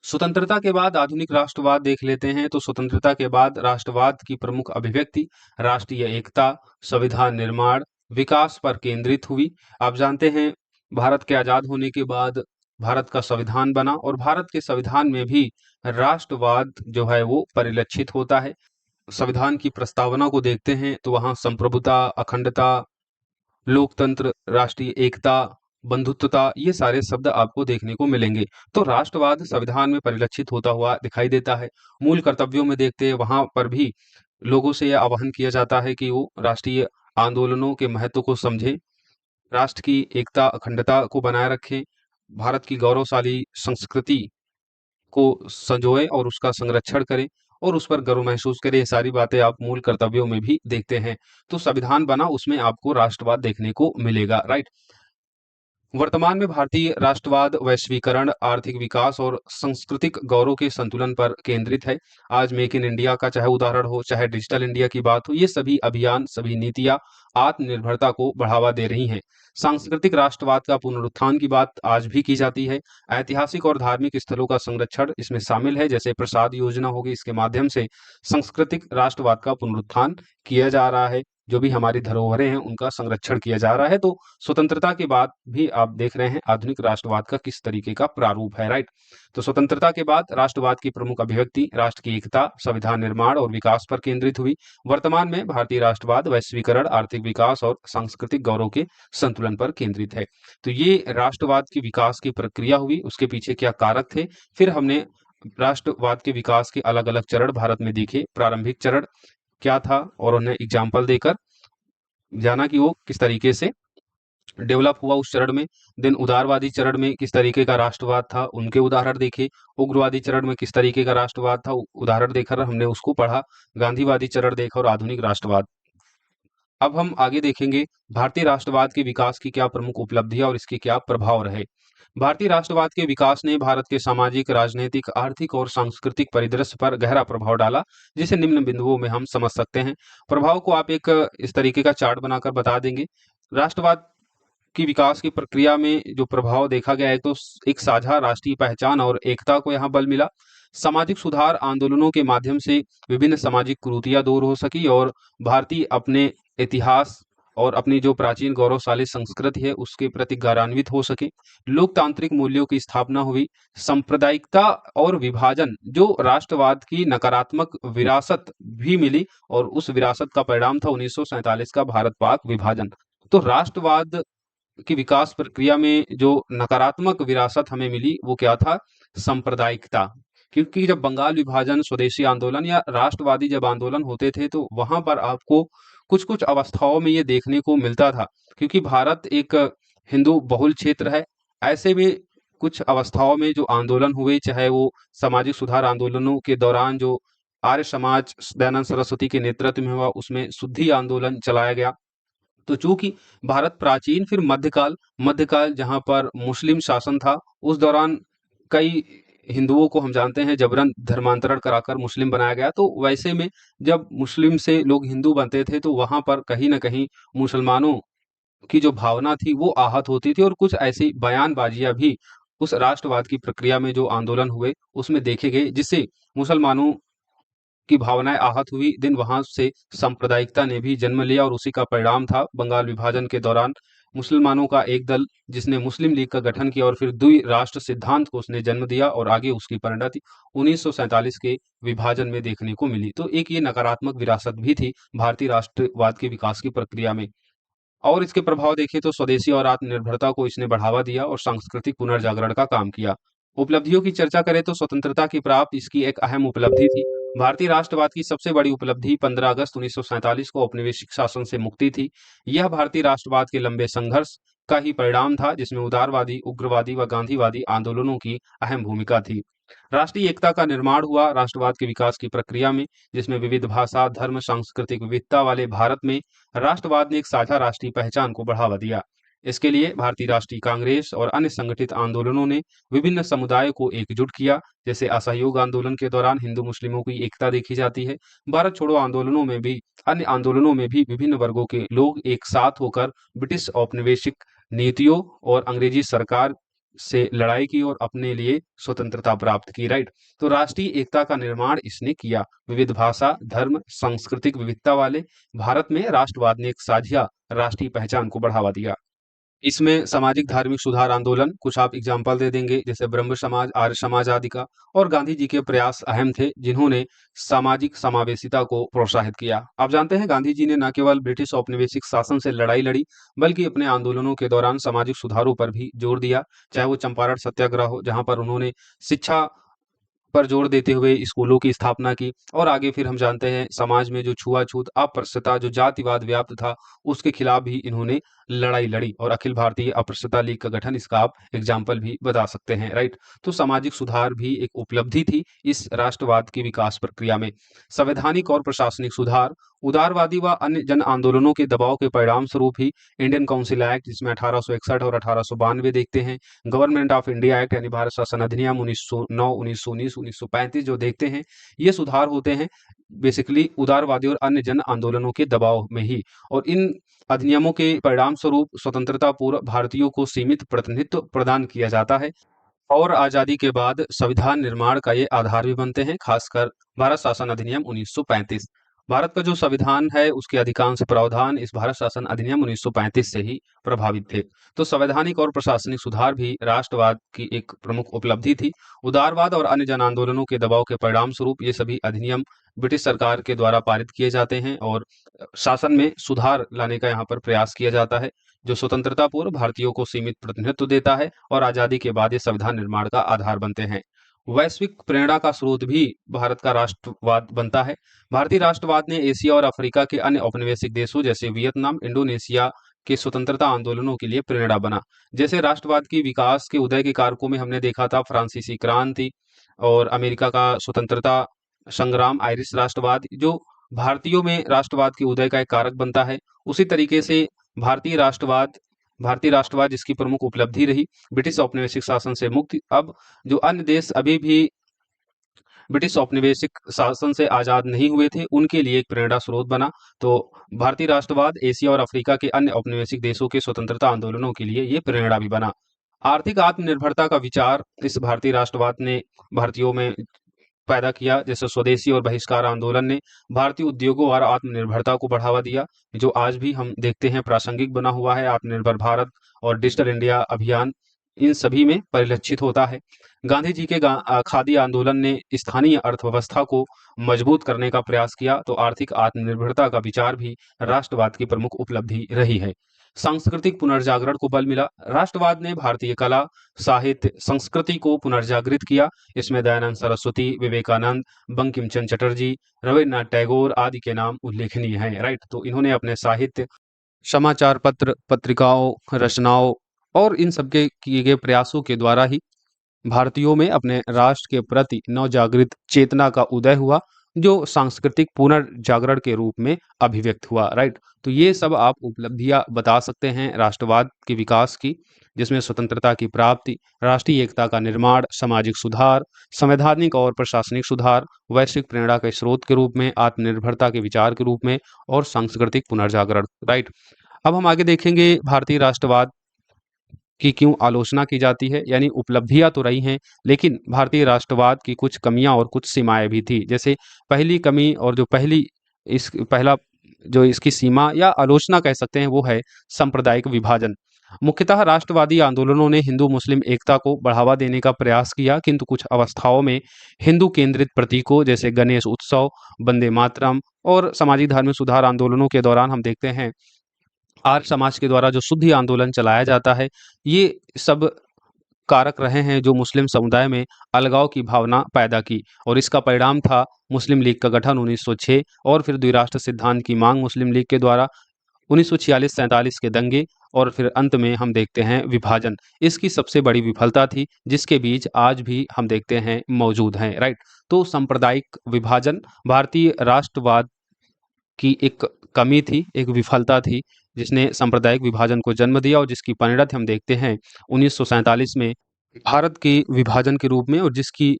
स्वतंत्रता के बाद आधुनिक राष्ट्रवाद देख लेते हैं। तो स्वतंत्रता के बाद राष्ट्रवाद की प्रमुख अभिव्यक्ति राष्ट्रीय एकता, संविधान निर्माण, विकास पर केंद्रित हुई। आप जानते हैं भारत के आजाद होने के बाद भारत का संविधान बना और भारत के संविधान में भी राष्ट्रवाद जो है वो परिलक्षित होता है। संविधान की प्रस्तावना को देखते हैं तो वहां संप्रभुता, अखंडता, लोकतंत्र, राष्ट्रीय एकता, बंधुत्वता ये सारे शब्द आपको देखने को मिलेंगे। तो राष्ट्रवाद संविधान में परिलक्षित होता हुआ दिखाई देता है। मूल कर्तव्यों में देखते हैं वहां पर भी लोगों से यह आह्वान किया जाता है कि वो राष्ट्रीय आंदोलनों के महत्व को समझें, राष्ट्र की एकता अखंडता को बनाए रखें, भारत की गौरवशाली संस्कृति को संजोए और उसका संरक्षण करें और उस पर गर्व महसूस करें। ये सारी बातें आप मूल कर्तव्यों में भी देखते हैं। तो संविधान बना उसमें आपको राष्ट्रवाद देखने को मिलेगा, राइट। वर्तमान में भारतीय राष्ट्रवाद वैश्वीकरण, आर्थिक विकास और सांस्कृतिक गौरव के संतुलन पर केंद्रित है। आज मेक इन इंडिया का चाहे उदाहरण हो, चाहे डिजिटल इंडिया की बात हो, ये सभी अभियान, सभी नीतियां आत्मनिर्भरता को बढ़ावा दे रही हैं। सांस्कृतिक राष्ट्रवाद का पुनरुत्थान की बात आज भी की जाती है। ऐतिहासिक और धार्मिक स्थलों का संरक्षण इसमें शामिल है, जैसे प्रसाद योजना होगी, इसके माध्यम से सांस्कृतिक राष्ट्रवाद का पुनरुत्थान किया जा रहा है। जो भी हमारी धरोहरें हैं उनका संरक्षण किया जा रहा है। तो स्वतंत्रता के बाद भी आप देख रहे हैं आधुनिक राष्ट्रवाद का किस तरीके का प्रारूप है, राइट। तो स्वतंत्रता के बाद राष्ट्रवाद की प्रमुख अभिव्यक्ति राष्ट्र की एकता, संविधान निर्माण और विकास पर केंद्रित हुई। वर्तमान में भारतीय राष्ट्रवाद वैश्वीकरण, आर्थिक विकास और सांस्कृतिक गौरव के संतुलन पर केंद्रित है। तो ये राष्ट्रवाद की विकास की प्रक्रिया हुई, उसके पीछे क्या कारक थे, फिर हमने राष्ट्रवाद के विकास के अलग अलग चरण भारत में देखे। प्रारंभिक चरण क्या था और उन्हें एग्जाम्पल देकर जाना कि वो किस तरीके से डेवलप हुआ उस चरण में। देन उदारवादी चरण में किस तरीके का राष्ट्रवाद था, उनके उदाहरण देखे। उग्रवादी चरण में किस तरीके का राष्ट्रवाद था, उदाहरण देकर हमने उसको पढ़ा। गांधीवादी चरण देखा और आधुनिक राष्ट्रवाद। अब हम आगे देखेंगे भारतीय राष्ट्रवाद के विकास की क्या प्रमुख उपलब्धियां और इसके क्या प्रभाव रहे। भारतीय राष्ट्रवाद के विकास ने भारत के सामाजिक, राजनीतिक, आर्थिक और सांस्कृतिक परिदृश्य पर गहरा प्रभाव डाला, जिसे निम्न बिंदुओं में हम समझ सकते हैं। प्रभाव को आप एक इस तरीके का चार्ट बनाकर बता देंगे। राष्ट्रवाद की विकास की प्रक्रिया में जो प्रभाव देखा गया है, तो एक साझा राष्ट्रीय पहचान और एकता को यहाँ बल मिला। सामाजिक सुधार आंदोलनों के माध्यम से विभिन्न सामाजिक कुरीतियां दूर हो सकी और भारतीय अपने इतिहास और अपनी जो प्राचीन गौरवशाली संस्कृति है उसके प्रति गौरवान्वित हो सके। लोकतांत्रिक मूल्यों की स्थापना हुई। सांप्रदायिकता और विभाजन जो राष्ट्रवाद की नकारात्मक विरासत भी मिली, और उस विरासत का परिणाम था 1947 का भारत पाक विभाजन। तो राष्ट्रवाद की विकास प्रक्रिया में जो नकारात्मक विरासत हमें मिली वो क्या था? सांप्रदायिकता। क्योंकि जब बंगाल विभाजन, स्वदेशी आंदोलन या राष्ट्रवादी जब आंदोलन होते थे तो वहां पर आपको कुछ कुछ अवस्थाओं में ये देखने को मिलता था, क्योंकि भारत एक हिंदू बहुल क्षेत्र है। ऐसे में कुछ अवस्थाओं में जो आंदोलन हुए, चाहे वो सामाजिक सुधार आंदोलनों के दौरान जो आर्य समाज दयानंद सरस्वती के नेतृत्व में हुआ, उसमें शुद्धि आंदोलन चलाया गया। तो चूंकि भारत प्राचीन फिर मध्यकाल, मध्यकाल जहां पर मुस्लिम शासन था, उस दौरान कई हिंदुओं को हम जानते हैं जबरन धर्मांतरण कराकर मुस्लिम बनाया गया। तो वैसे में जब मुस्लिम से लोग हिंदू बनते थे तो वहां पर कहीं ना कहीं मुसलमानों की जो भावना थी वो आहत होती थी, और कुछ ऐसी बयानबाजियां भी उस राष्ट्रवाद की प्रक्रिया में जो आंदोलन हुए उसमें देखे गए, जिससे मुसलमानों की भावनाएं आहत हुई। दिन वहां से सांप्रदायिकता ने भी जन्म लिया, और उसी का परिणाम था बंगाल विभाजन के दौरान मुसलमानों का एक दल जिसने मुस्लिम लीग का गठन किया, और फिर द्वि राष्ट्र सिद्धांत को उसने जन्म दिया, और आगे उसकी परिणति 1947 के विभाजन में देखने को मिली। तो एक ये नकारात्मक विरासत भी थी भारतीय राष्ट्रवाद के विकास की प्रक्रिया में। और इसके प्रभाव देखें तो स्वदेशी और आत्मनिर्भरता को इसने बढ़ावा दिया और सांस्कृतिक पुनर्जागरण का काम किया। उपलब्धियों की चर्चा करें तो स्वतंत्रता की प्राप्त इसकी एक अहम उपलब्धि थी। भारतीय राष्ट्रवाद की सबसे बड़ी उपलब्धि 15 अगस्त 1947 को औपनिवेशिक शासन से मुक्ति थी। यह भारतीय राष्ट्रवाद के लंबे संघर्ष का ही परिणाम था, जिसमें उदारवादी, उग्रवादी व गांधीवादी आंदोलनों की अहम भूमिका थी। राष्ट्रीय एकता का निर्माण हुआ राष्ट्रवाद के विकास की प्रक्रिया में, जिसमें विविध भाषा, धर्म, सांस्कृतिक विविधता वाले भारत में राष्ट्रवाद ने एक साझा राष्ट्रीय पहचान को बढ़ावा दिया। इसके लिए भारतीय राष्ट्रीय कांग्रेस और अन्य संगठित आंदोलनों ने विभिन्न समुदायों को एकजुट किया। जैसे असहयोग आंदोलन के दौरान हिंदू मुस्लिमों की एकता देखी जाती है। भारत छोड़ो आंदोलनों में भी, अन्य आंदोलनों में भी विभिन्न वर्गों के लोग एक साथ होकर ब्रिटिश औपनिवेशिक नीतियों और अंग्रेजी सरकार से लड़ाई की और अपने लिए स्वतंत्रता प्राप्त की। राइट। तो राष्ट्रीय एकता का निर्माण इसने किया। विविध भाषा, धर्म, सांस्कृतिक विविधता वाले भारत में राष्ट्रवाद ने एक साझा राष्ट्रीय पहचान को बढ़ावा दिया। इसमें सामाजिक धार्मिक सुधार आंदोलन, कुछ आप एग्जाम्पल दे देंगे, जैसे ब्रह्म समाज, आर्य समाज आदि का, और गांधी जी के प्रयास अहम थे जिन्होंने सामाजिक समावेशिता को प्रोत्साहित किया। आप जानते हैं गांधी जी ने न केवल ब्रिटिश औपनिवेशिक शासन से लड़ाई लड़ी, बल्कि अपने आंदोलनों के दौरान सामाजिक सुधारों पर भी जोर दिया। चाहे वो चंपारण सत्याग्रह हो, जहां पर उन्होंने शिक्षा पर जोर देते हुए स्कूलों की स्थापना की, और आगे फिर हम जानते हैं समाज में जो छुआछूत, अस्पृश्यता, जो जातिवाद व्याप्त था, उसके खिलाफ भी इन्होंने लड़ाई लड़ी, और अखिल भारतीय अस्पृश्यता लीग का गठन इसका आप एग्जाम्पल भी बता सकते हैं। राइट। तो सामाजिक सुधार भी एक उपलब्धि थी इस राष्ट्रवाद की विकास प्रक्रिया में। संवैधानिक और प्रशासनिक सुधार, उदारवादी व अन्य जन आंदोलनों के दबाव के परिणाम स्वरूप ही इंडियन काउंसिल एक्ट, जिसमें 1861 और 1892 देखते हैं, गवर्नमेंट ऑफ इंडिया एक्ट यानी भारत शासन अधिनियम 1909, 1919, 1935 जो देखते हैं, ये सुधार होते हैं बेसिकली उदारवादी और अन्य जन आंदोलनों के दबाव में ही। और इन अधिनियमों के परिणाम स्वरूप स्वतंत्रता पूर्व भारतीयों को सीमित प्रतिनिधित्व प्रदान किया जाता है, और आजादी के बाद संविधान निर्माण का ये आधार भी बनते हैं, खासकर भारत शासन अधिनियम 1935। भारत का जो संविधान है उसके अधिकांश प्रावधान इस भारत शासन अधिनियम 1935 से ही प्रभावित थे। तो संवैधानिक और प्रशासनिक सुधार भी राष्ट्रवाद की एक प्रमुख उपलब्धि थी। उदारवाद और अन्य जन आंदोलनों के दबाव के परिणाम स्वरूप ये सभी अधिनियम ब्रिटिश सरकार के द्वारा पारित किए जाते हैं, और शासन में सुधार लाने का यहाँ पर प्रयास किया जाता है, जो स्वतंत्रता पूर्व भारतीयों को सीमित प्रतिनिधित्व देता है, और आजादी के बाद ये संविधान निर्माण का आधार बनते हैं। वैश्विक प्रेरणा का स्रोत भी भारत का राष्ट्रवाद बनता है। भारतीय राष्ट्रवाद ने एशिया और अफ्रीका के अन्य औपनिवेशिक देशों जैसे वियतनाम, इंडोनेशिया के स्वतंत्रता आंदोलनों के लिए प्रेरणा बना। जैसे राष्ट्रवाद की विकास के उदय के कारकों में हमने देखा था फ्रांसीसी क्रांति और अमेरिका का स्वतंत्रता संग्राम, आयरिश राष्ट्रवाद, जो भारतीयों में राष्ट्रवाद के उदय का एक कारक बनता है। उसी तरीके से भारतीय राष्ट्रवाद भारतीय राष्ट्रवाद जिसकी प्रमुख उपलब्धि रही, ब्रिटिश औपनिवेशिक शासन से मुक्ति। अब जो अन्य देश अभी भी ब्रिटिश औपनिवेशिक शासन से आजाद नहीं हुए थे, उनके लिए एक प्रेरणा स्रोत बना। तो भारतीय राष्ट्रवाद एशिया और अफ्रीका के अन्य औपनिवेशिक देशों के स्वतंत्रता आंदोलनों के लिए ये प्रेरणा भी बना। आर्थिक आत्मनिर्भरता का विचार इस भारतीय राष्ट्रवाद ने भारतीयों में पैदा किया, जैसे स्वदेशी और बहिष्कार आंदोलन ने भारतीय उद्योगों और आत्मनिर्भरता को बढ़ावा दिया, जो आज भी हम देखते हैं प्रासंगिक बना हुआ है। आत्मनिर्भर भारत और डिजिटल इंडिया अभियान इन सभी में परिलक्षित होता है। गांधी जी के खादी आंदोलन ने स्थानीय अर्थव्यवस्था को मजबूत करने का प्रयास किया, तो आर्थिक आत्मनिर्भरता का विचार भी राष्ट्रवाद की प्रमुख उपलब्धि रही है। सांस्कृतिक पुनर्जागरण को बल मिला। राष्ट्रवाद ने भारतीय कला, साहित्य, संस्कृति को पुनर्जागृत किया। इसमें दयानंद सरस्वती, विवेकानंद, बंकिम चंद्र चटर्जी, रविन्द्रनाथ टैगोर आदि के नाम उल्लेखनीय हैं, राइट। तो इन्होंने अपने साहित्य, समाचार पत्र, पत्रिकाओं, रचनाओं और इन सबके किए गए प्रयासों के द्वारा ही भारतीयों में अपने राष्ट्र के प्रति नवजागृत चेतना का उदय हुआ, जो सांस्कृतिक पुनर्जागरण के रूप में अभिव्यक्त हुआ, राइट। तो ये सब आप उपलब्धियां बता सकते हैं राष्ट्रवाद के विकास की, जिसमें स्वतंत्रता की प्राप्ति, राष्ट्रीय एकता का निर्माण, सामाजिक सुधार, संवैधानिक और प्रशासनिक सुधार, वैश्विक प्रेरणा के स्रोत के रूप में, आत्मनिर्भरता के विचार के रूप में और सांस्कृतिक पुनर्जागरण, राइट। अब हम आगे देखेंगे भारतीय राष्ट्रवाद की क्यों आलोचना की जाती है, यानी उपलब्धियां तो रही हैं, लेकिन भारतीय राष्ट्रवाद की कुछ कमियां और कुछ सीमाएं भी थी। जैसे पहली कमी और जो पहला जो इसकी सीमा या आलोचना कह सकते हैं, वो है सांप्रदायिक विभाजन। मुख्यतः राष्ट्रवादी आंदोलनों ने हिंदू मुस्लिम एकता को बढ़ावा देने का प्रयास किया, किंतु कुछ अवस्थाओं में हिंदू केंद्रित प्रतीकों जैसे गणेश उत्सव, वंदे मातरम और सामाजिक धार्मिक सुधार आंदोलनों के दौरान हम देखते हैं आर्य समाज के द्वारा जो शुद्धि आंदोलन चलाया जाता है, ये सब कारक रहे हैं जो मुस्लिम समुदाय में अलगाव की भावना पैदा की, और इसका परिणाम था मुस्लिम लीग का गठन 1906 और फिर द्विराष्ट्र सिद्धांत की मांग मुस्लिम लीग के द्वारा, 1946-47 के दंगे और फिर अंत में हम देखते हैं विभाजन। इसकी सबसे बड़ी विफलता थी, जिसके बीच आज भी हम देखते हैं मौजूद हैं, राइट। तो सांप्रदायिक विभाजन भारतीय राष्ट्रवाद की एक कमी थी, एक विफलता थी, जिसने सांप्रदायिक विभाजन को जन्म दिया और जिसकी परिणति हम देखते हैं 1947 में भारत के विभाजन के रूप में, और जिसकी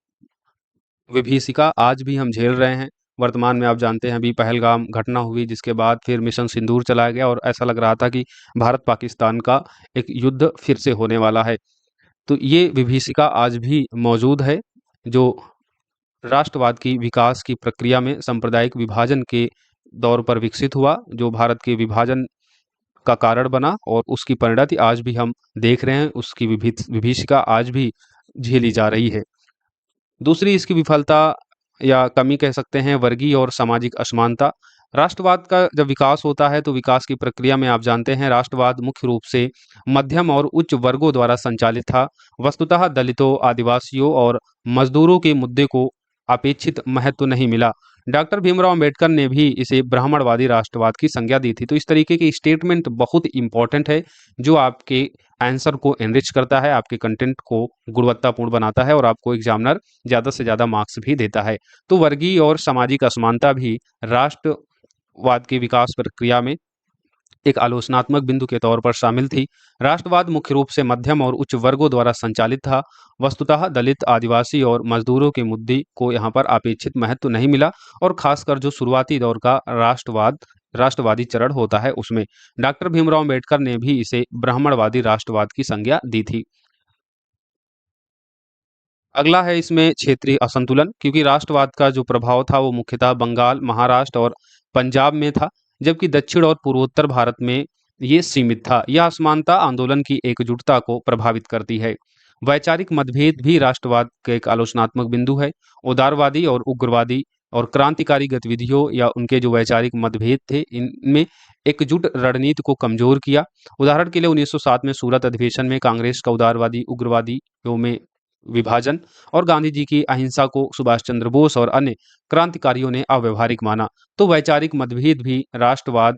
विभीषिका आज भी हम झेल रहे हैं। वर्तमान में आप जानते हैं अभी पहलगाम घटना हुई, जिसके बाद फिर मिशन सिंदूर चलाया गया और ऐसा लग रहा था कि भारत पाकिस्तान का एक युद्ध फिर से होने वाला है। तो ये विभीषिका आज भी मौजूद है, जो राष्ट्रवाद की विकास की प्रक्रिया में सांप्रदायिक विभाजन के दौर पर विकसित हुआ, जो भारत के विभाजन का कारण बना और उसकी परिणति आज भी हम देख रहे हैं। उसकी विभीषिका आज भी झेली जा रही है। दूसरी इसकी विफलता या कमी कह सकते हैं वर्गीय और सामाजिक असमानता। राष्ट्रवाद का जब विकास होता है तो विकास की प्रक्रिया में आप जानते हैं राष्ट्रवाद मुख्य रूप से मध्यम और उच्च वर्गों द्वारा संचालित था। वस्तुतः दलितों, आदिवासियों और मजदूरों के मुद्दे को अपेक्षित महत्व नहीं मिला। डॉक्टर भीमराव अंबेडकर ने भी इसे ब्राह्मणवादी राष्ट्रवाद की संज्ञा दी थी। तो इस तरीके की स्टेटमेंट बहुत इंपॉर्टेंट है, जो आपके आंसर को एनरिच करता है, आपके कंटेंट को गुणवत्तापूर्ण बनाता है और आपको एग्जामिनर ज़्यादा से ज़्यादा मार्क्स भी देता है। तो वर्गीय और सामाजिक असमानता भी राष्ट्रवाद की विकास प्रक्रिया में एक आलोचनात्मक बिंदु के तौर पर शामिल थी। राष्ट्रवाद मुख्य रूप से मध्यम और उच्च वर्गों द्वारा संचालित था। वस्तुतः दलित, आदिवासी और मजदूरों के मुद्दे को यहाँ पर अपेक्षित महत्व नहीं मिला, और खासकर जो शुरुआती दौर का राष्ट्रवादी चरण होता है उसमें डॉक्टर भीमराव अंबेडकर ने भी इसे ब्राह्मणवादी राष्ट्रवाद की संज्ञा दी थी। अगला है इसमें क्षेत्रीय असंतुलन, क्योंकि राष्ट्रवाद का जो प्रभाव था वो मुख्यतः बंगाल, महाराष्ट्र और पंजाब में था, जबकि दक्षिण और पूर्वोत्तर भारत में ये सीमित था। यह असमानता आंदोलन की एकजुटता को प्रभावित करती है। वैचारिक मतभेद भी राष्ट्रवाद का एक आलोचनात्मक बिंदु है। उदारवादी और उग्रवादी और क्रांतिकारी गतिविधियों या उनके जो वैचारिक मतभेद थे, इनमें एकजुट रणनीति को कमजोर किया। उदाहरण के लिए 1907 में सूरत अधिवेशन में कांग्रेस का उदारवादी उग्रवादियों में विभाजन और गांधी जी की अहिंसा को सुभाष चंद्र बोस और अन्य क्रांतिकारियों ने अव्यवहारिक माना। तो वैचारिक मतभेद भी राष्ट्रवाद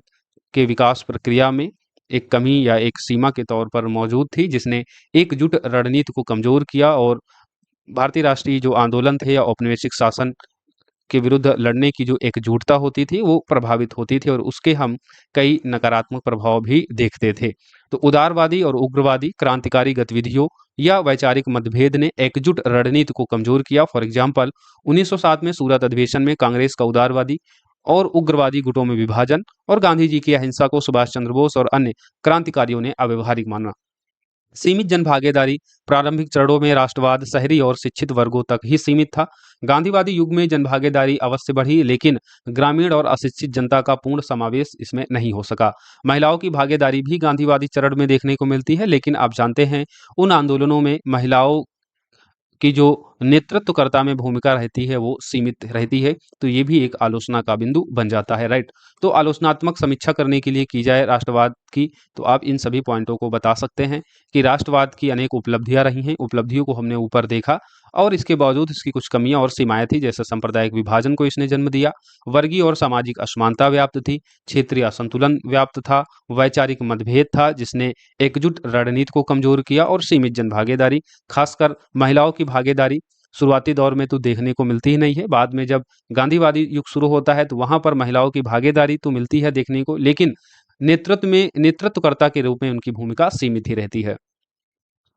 के विकास प्रक्रिया में एक कमी या एक सीमा के तौर पर मौजूद थी, जिसने एकजुट रणनीति को कमजोर किया और भारतीय राष्ट्रीय जो आंदोलन थे या औपनिवेशिक शासन के विरुद्ध लड़ने की जो एकजुटता होती थी वो प्रभावित होती थी, और उसके हम कई नकारात्मक प्रभाव भी देखते थे। तो उदारवादी और उग्रवादी क्रांतिकारी गतिविधियों या वैचारिक मतभेद ने एकजुट रणनीति को कमजोर किया। फॉर एग्जाम्पल 1907 में सूरत अधिवेशन में कांग्रेस का उदारवादी और उग्रवादी गुटों में विभाजन और गांधी जी की अहिंसा को सुभाष चंद्र बोस और अन्य क्रांतिकारियों ने अव्यवहारिक माना। सीमित जनभागीदारी। प्रारंभिक चरणों में राष्ट्रवाद शहरी और शिक्षित वर्गों तक ही सीमित था। गांधीवादी युग में जनभागीदारी अवश्य बढ़ी, लेकिन ग्रामीण और अशिक्षित जनता का पूर्ण समावेश इसमें नहीं हो सका। महिलाओं की भागीदारी भी गांधीवादी चरण में देखने को मिलती है, लेकिन आप जानते हैं उन आंदोलनों में महिलाओं की जो नेतृत्वकर्ता में भूमिका रहती है वो सीमित रहती है, तो ये भी एक आलोचना का बिंदु बन जाता है, राइट। तो आलोचनात्मक समीक्षा करने के लिए की जाए राष्ट्रवाद की, तो आप इन सभी पॉइंटों को बता सकते हैं कि राष्ट्रवाद की अनेक उपलब्धियां रही हैं। उपलब्धियों को हमने ऊपर देखा, और इसके बावजूद इसकी कुछ कमियां और सीमाएं थी, जैसे सांप्रदायिक विभाजन को इसने जन्म दिया, वर्गीय और सामाजिक असमानता व्याप्त थी, क्षेत्रीय असंतुलन व्याप्त था, वैचारिक मतभेद था जिसने एकजुट रणनीति को कमजोर किया, और सीमित जनभागीदारी, खासकर महिलाओं की भागीदारी शुरुआती दौर में तो देखने को मिलती ही नहीं है। बाद में जब गांधीवादी युग शुरू होता है तो वहां पर महिलाओं की भागीदारी तो मिलती है देखने को, लेकिन नेतृत्वकर्ता के रूप में उनकी भूमिका सीमित ही रहती है।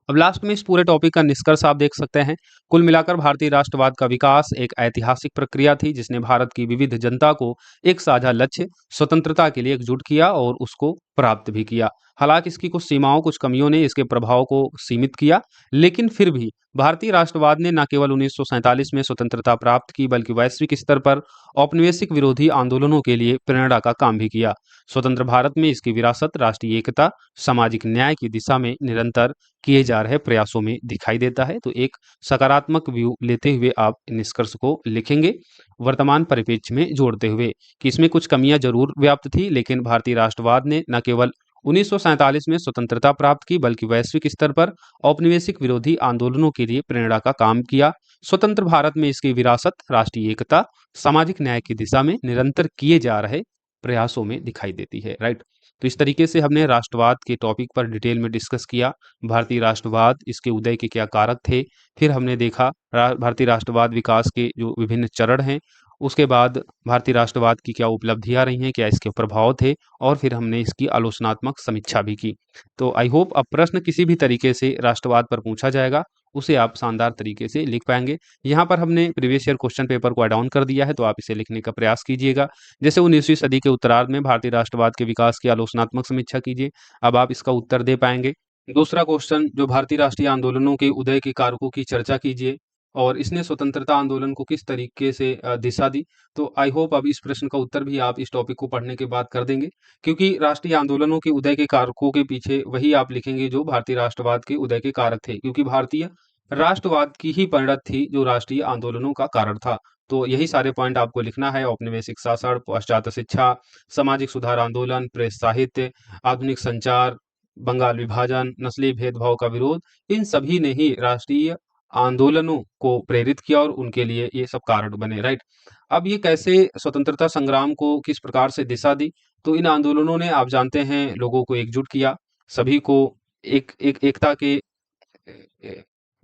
अब लास्ट में इस पूरे टॉपिक का निष्कर्ष आप देख सकते हैं। कुल मिलाकर भारतीय राष्ट्रवाद का विकास एक ऐतिहासिक प्रक्रिया थी, जिसने भारत की विविध जनता को एक साझा लक्ष्य स्वतंत्रता के लिए एकजुट किया और उसको प्राप्त भी किया। हालांकि इसकी कुछ सीमाओं, कुछ कमियों ने इसके प्रभाव को सीमित किया, लेकिन फिर भी भारतीय राष्ट्रवाद ने न केवल 1947 में स्वतंत्रता प्राप्त की, बल्कि वैश्विक स्तर पर औपनिवेशिक विरोधी आंदोलनों के लिए प्रेरणा का काम भी किया। स्वतंत्र भारत में इसकी विरासत राष्ट्रीय एकता, सामाजिक न्याय की दिशा में निरंतर किए जा रहे प्रयासों में दिखाई देता है। तो एक सकारात्मक व्यू लेते हुए आप निष्कर्ष को लिखेंगे, वर्तमान परिप्रेक्ष्य में जोड़ते हुए, कि इसमें कुछ कमियां जरूर व्याप्त थी, लेकिन भारतीय राष्ट्रवाद ने न केवल 1947 में स्वतंत्रता प्राप्त की, बल्कि वैश्विक स्तर पर औपनिवेशिक विरोधी आंदोलनों के लिए प्रेरणा का काम किया। स्वतंत्र भारत में इसकी विरासत राष्ट्रीय एकता, सामाजिक न्याय की दिशा में निरंतर किए जा रहे प्रयासों में दिखाई देती है, राइट। तो इस तरीके से हमने राष्ट्रवाद के टॉपिक पर डिटेल में डिस्कस किया। भारतीय राष्ट्रवाद, इसके उदय के क्या कारक थे, फिर हमने देखा भारतीय राष्ट्रवाद विकास के जो विभिन्न चरण हैं, उसके बाद भारतीय राष्ट्रवाद की क्या उपलब्धियां रही हैं, क्या इसके प्रभाव थे, और फिर हमने इसकी आलोचनात्मक समीक्षा भी की। तो आई होप अब प्रश्न किसी भी तरीके से राष्ट्रवाद पर पूछा जाएगा, उसे आप शानदार तरीके से लिख पाएंगे। यहाँ पर हमने प्रीवियस ईयर क्वेश्चन पेपर को ऐड ऑन कर दिया है, तो आप इसे लिखने का प्रयास कीजिएगा। जैसे 19वीं सदी के उत्तरार्ध में भारतीय राष्ट्रवाद के विकास की आलोचनात्मक समीक्षा कीजिए, अब आप इसका उत्तर दे पाएंगे। दूसरा क्वेश्चन, जो भारतीय राष्ट्रीय आंदोलनों के उदय के कारकों की चर्चा कीजिए, और इसने स्वतंत्रता आंदोलन को किस तरीके से दिशा दी। तो आई होप अब इस प्रश्न का उत्तर भी आप इस टॉपिक को पढ़ने के बाद कर देंगे, क्योंकि राष्ट्रीय आंदोलनों के उदय के कारकों के पीछे वही आप लिखेंगे जो भारतीय राष्ट्रवाद के उदय के कारक थे, क्योंकि भारतीय राष्ट्रवाद की ही परिणत थी जो राष्ट्रीय आंदोलनों का कारण था। तो यही सारे पॉइंट आपको लिखना है। औपनिवेशिक शासन, पाश्चात्य शिक्षा, सामाजिक सुधार आंदोलन, प्रेस साहित्य, आधुनिक संचार, बंगाल विभाजन, नस्लीय भेदभाव का विरोध, इन सभी ने ही राष्ट्रीय आंदोलनों को प्रेरित किया और उनके लिए ये सब कारण बने, राइट। अब ये कैसे स्वतंत्रता संग्राम को किस प्रकार से दिशा दी, तो इन आंदोलनों ने, आप जानते हैं, लोगों को एकजुट किया, सभी को एकता के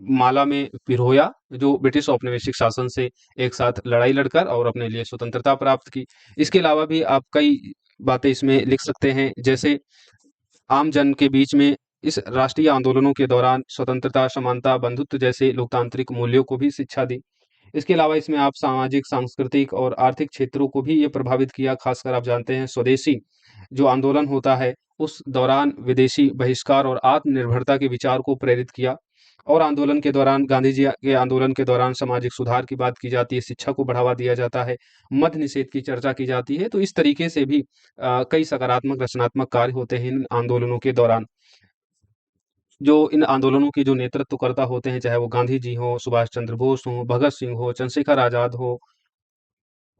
माला में पिरोया, जो ब्रिटिश औपनिवेशिक शासन से एक साथ लड़ाई लड़कर और अपने लिए स्वतंत्रता प्राप्त की। इसके अलावा भी आप कई बातें इसमें लिख सकते हैं, जैसे आम जन के बीच में इस राष्ट्रीय आंदोलनों के दौरान स्वतंत्रता, समानता, बंधुत्व जैसे लोकतांत्रिक मूल्यों को भी शिक्षा दी। इसके अलावा इसमें आप सामाजिक, सांस्कृतिक और आर्थिक क्षेत्रों को भी ये प्रभावित किया। खासकर आप जानते हैं स्वदेशी जो आंदोलन होता है, उस दौरान विदेशी बहिष्कार और आत्मनिर्भरता के विचार को प्रेरित किया। और आंदोलन के दौरान, गांधी जी के आंदोलन के दौरान सामाजिक सुधार की बात की जाती है, शिक्षा को बढ़ावा दिया जाता है, मद्य निषेध की चर्चा की जाती है। तो इस तरीके से भी कई सकारात्मक रचनात्मक कार्य होते हैं इन आंदोलनों के दौरान। जो इन आंदोलनों के जो नेतृत्वकर्ता होते हैं, चाहे वो गांधी जी हों, सुभाष चंद्र बोस हों, भगत सिंह हो, चंद्रशेखर आजाद हो,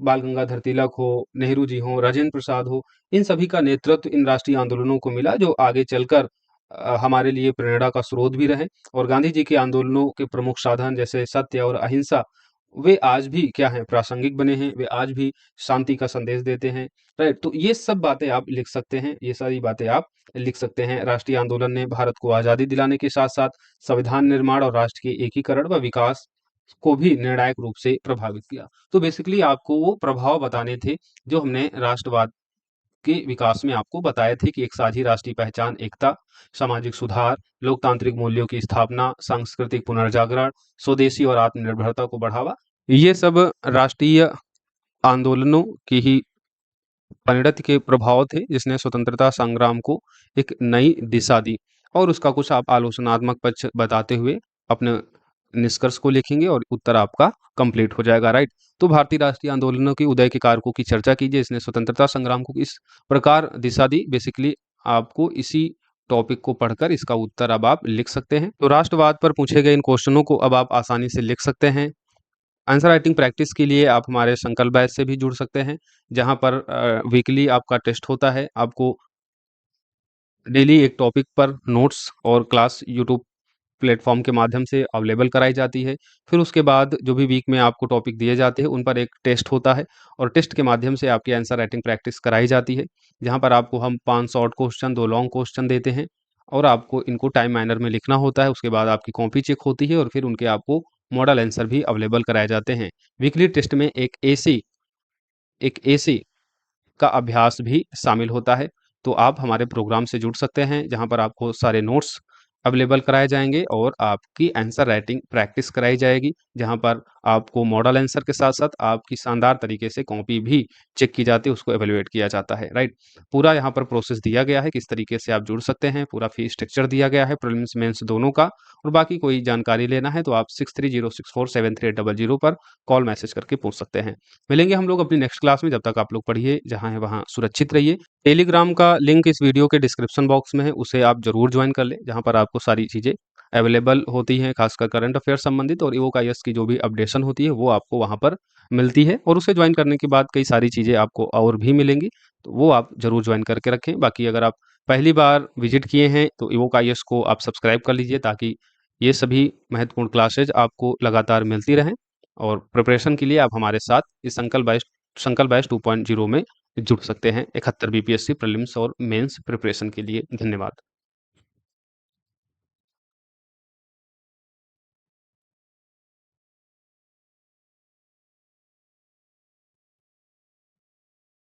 बाल गंगाधर तिलक हो, नेहरू जी हों, राजेंद्र प्रसाद हो, इन सभी का नेतृत्व इन राष्ट्रीय आंदोलनों को मिला, जो आगे चलकर हमारे लिए प्रेरणा का स्रोत भी रहे। और गांधी जी के आंदोलनों के प्रमुख साधन जैसे सत्य और अहिंसा, वे आज भी क्या हैं, प्रासंगिक बने हैं, वे आज भी शांति का संदेश देते हैं, राइट। तो ये सब बातें आप लिख सकते हैं, ये सारी बातें आप लिख सकते हैं। राष्ट्रीय आंदोलन ने भारत को आजादी दिलाने के साथ साथ संविधान निर्माण और राष्ट्र के एकीकरण व विकास को भी निर्णायक रूप से प्रभावित किया। तो बेसिकली आपको वो प्रभाव बताने थे जो हमने राष्ट्रवाद के विकास में आपको बताए थे, कि एक साझी राष्ट्रीय पहचान, एकता, सामाजिक सुधार, लोकतांत्रिक मूल्यों की स्थापना, सांस्कृतिक पुनर्जागरण, स्वदेशी और आत्मनिर्भरता को बढ़ावा, ये सब राष्ट्रीय आंदोलनों की ही परिणति के प्रभाव थे, जिसने स्वतंत्रता संग्राम को एक नई दिशा दी। और उसका कुछ आप आलोचनात्मक पक्ष बताते हुए अपने निष्कर्ष को लिखेंगे और उत्तर आपका कंप्लीट हो जाएगा, राइट। तो भारतीय राष्ट्रीय आंदोलनों के उदय के कारकों की चर्चा कीजिए, इसने स्वतंत्रता संग्राम को किस प्रकार दिशा दी। बेसिकली आपको इसी टॉपिक को पढ़कर इसका उत्तर अब आप लिख सकते हैं। तो राष्ट्रवाद पर पूछे गए इन क्वेश्चनों को अब आप आसानी से लिख सकते हैं। आंसर राइटिंग प्रैक्टिस के लिए आप हमारे संकल्प बैच से भी जुड़ सकते हैं, जहां पर वीकली आपका टेस्ट होता है। आपको डेली एक टॉपिक पर नोट्स और क्लास यूट्यूब प्लेटफॉर्म के माध्यम से अवेलेबल कराई जाती है। फिर उसके बाद जो भी वीक में आपको टॉपिक दिए जाते हैं उन पर एक टेस्ट होता है और टेस्ट के माध्यम से आपकी आंसर राइटिंग प्रैक्टिस कराई जाती है, जहाँ पर आपको हम 5 शॉर्ट क्वेश्चन 2 लॉन्ग क्वेश्चन देते हैं और आपको इनको टाइम मैनर में लिखना होता है। उसके बाद आपकी कॉपी चेक होती है और फिर उनके आपको मॉडल आंसर भी अवेलेबल कराए जाते हैं। वीकली टेस्ट में एक एसी का अभ्यास भी शामिल होता है। तो आप हमारे प्रोग्राम से जुड़ सकते हैं, जहाँ पर आपको सारे नोट्स अवेलेबल कराए जाएँगे और आपकी आंसर राइटिंग प्रैक्टिस कराई जाएगी, जहाँ पर आपको मॉडल आंसर के साथ-साथ आपकी शानदार तरीके से कॉपी भी चेक की जाती है, उसको इवैल्यूएट किया जाता है, राइट। पूरा यहाँ पर प्रोसेस दिया गया है, किस तरीके से आप जुड़ सकते हैं, पूरा फी स्ट्रक्चर दिया गया है प्रीलिम्स, मेंस दोनों का। और बाकी कोई जानकारी लेना है तो आप 6306473800 पर कॉल मैसेज करके पूछ सकते हैं। मिलेंगे हम लोग अपनी नेक्स्ट क्लास में, जब तक आप लोग पढ़िए, जहाँ है वहाँ सुरक्षित रहिए। टेलीग्राम का लिंक इस वीडियो के डिस्क्रिप्शन बॉक्स में है, उसे आप ज़रूर ज्वाइन कर लें, जहाँ पर आपको सारी चीज़ें अवेलेबल होती हैं, खासकर करंट अफेयर संबंधित और ईवोक आईएएस की जो भी अपडेशन होती है, वो आपको वहाँ पर मिलती है। और उसे ज्वाइन करने के बाद कई सारी चीज़ें आपको और भी मिलेंगी, तो वो आप ज़रूर ज्वाइन करके रखें। बाकी अगर आप पहली बार विजिट किए हैं, तो ईवोक आईएएस को आप सब्सक्राइब कर लीजिए, ताकि ये सभी महत्वपूर्ण क्लासेज आपको लगातार मिलती रहें। और प्रिपरेशन के लिए आप हमारे साथ इस संकल्प बैच 2.0 में जुड़ सकते हैं 71 बीपीएससी प्रीलिम्स और मेंस प्रिपरेशन के लिए। धन्यवाद।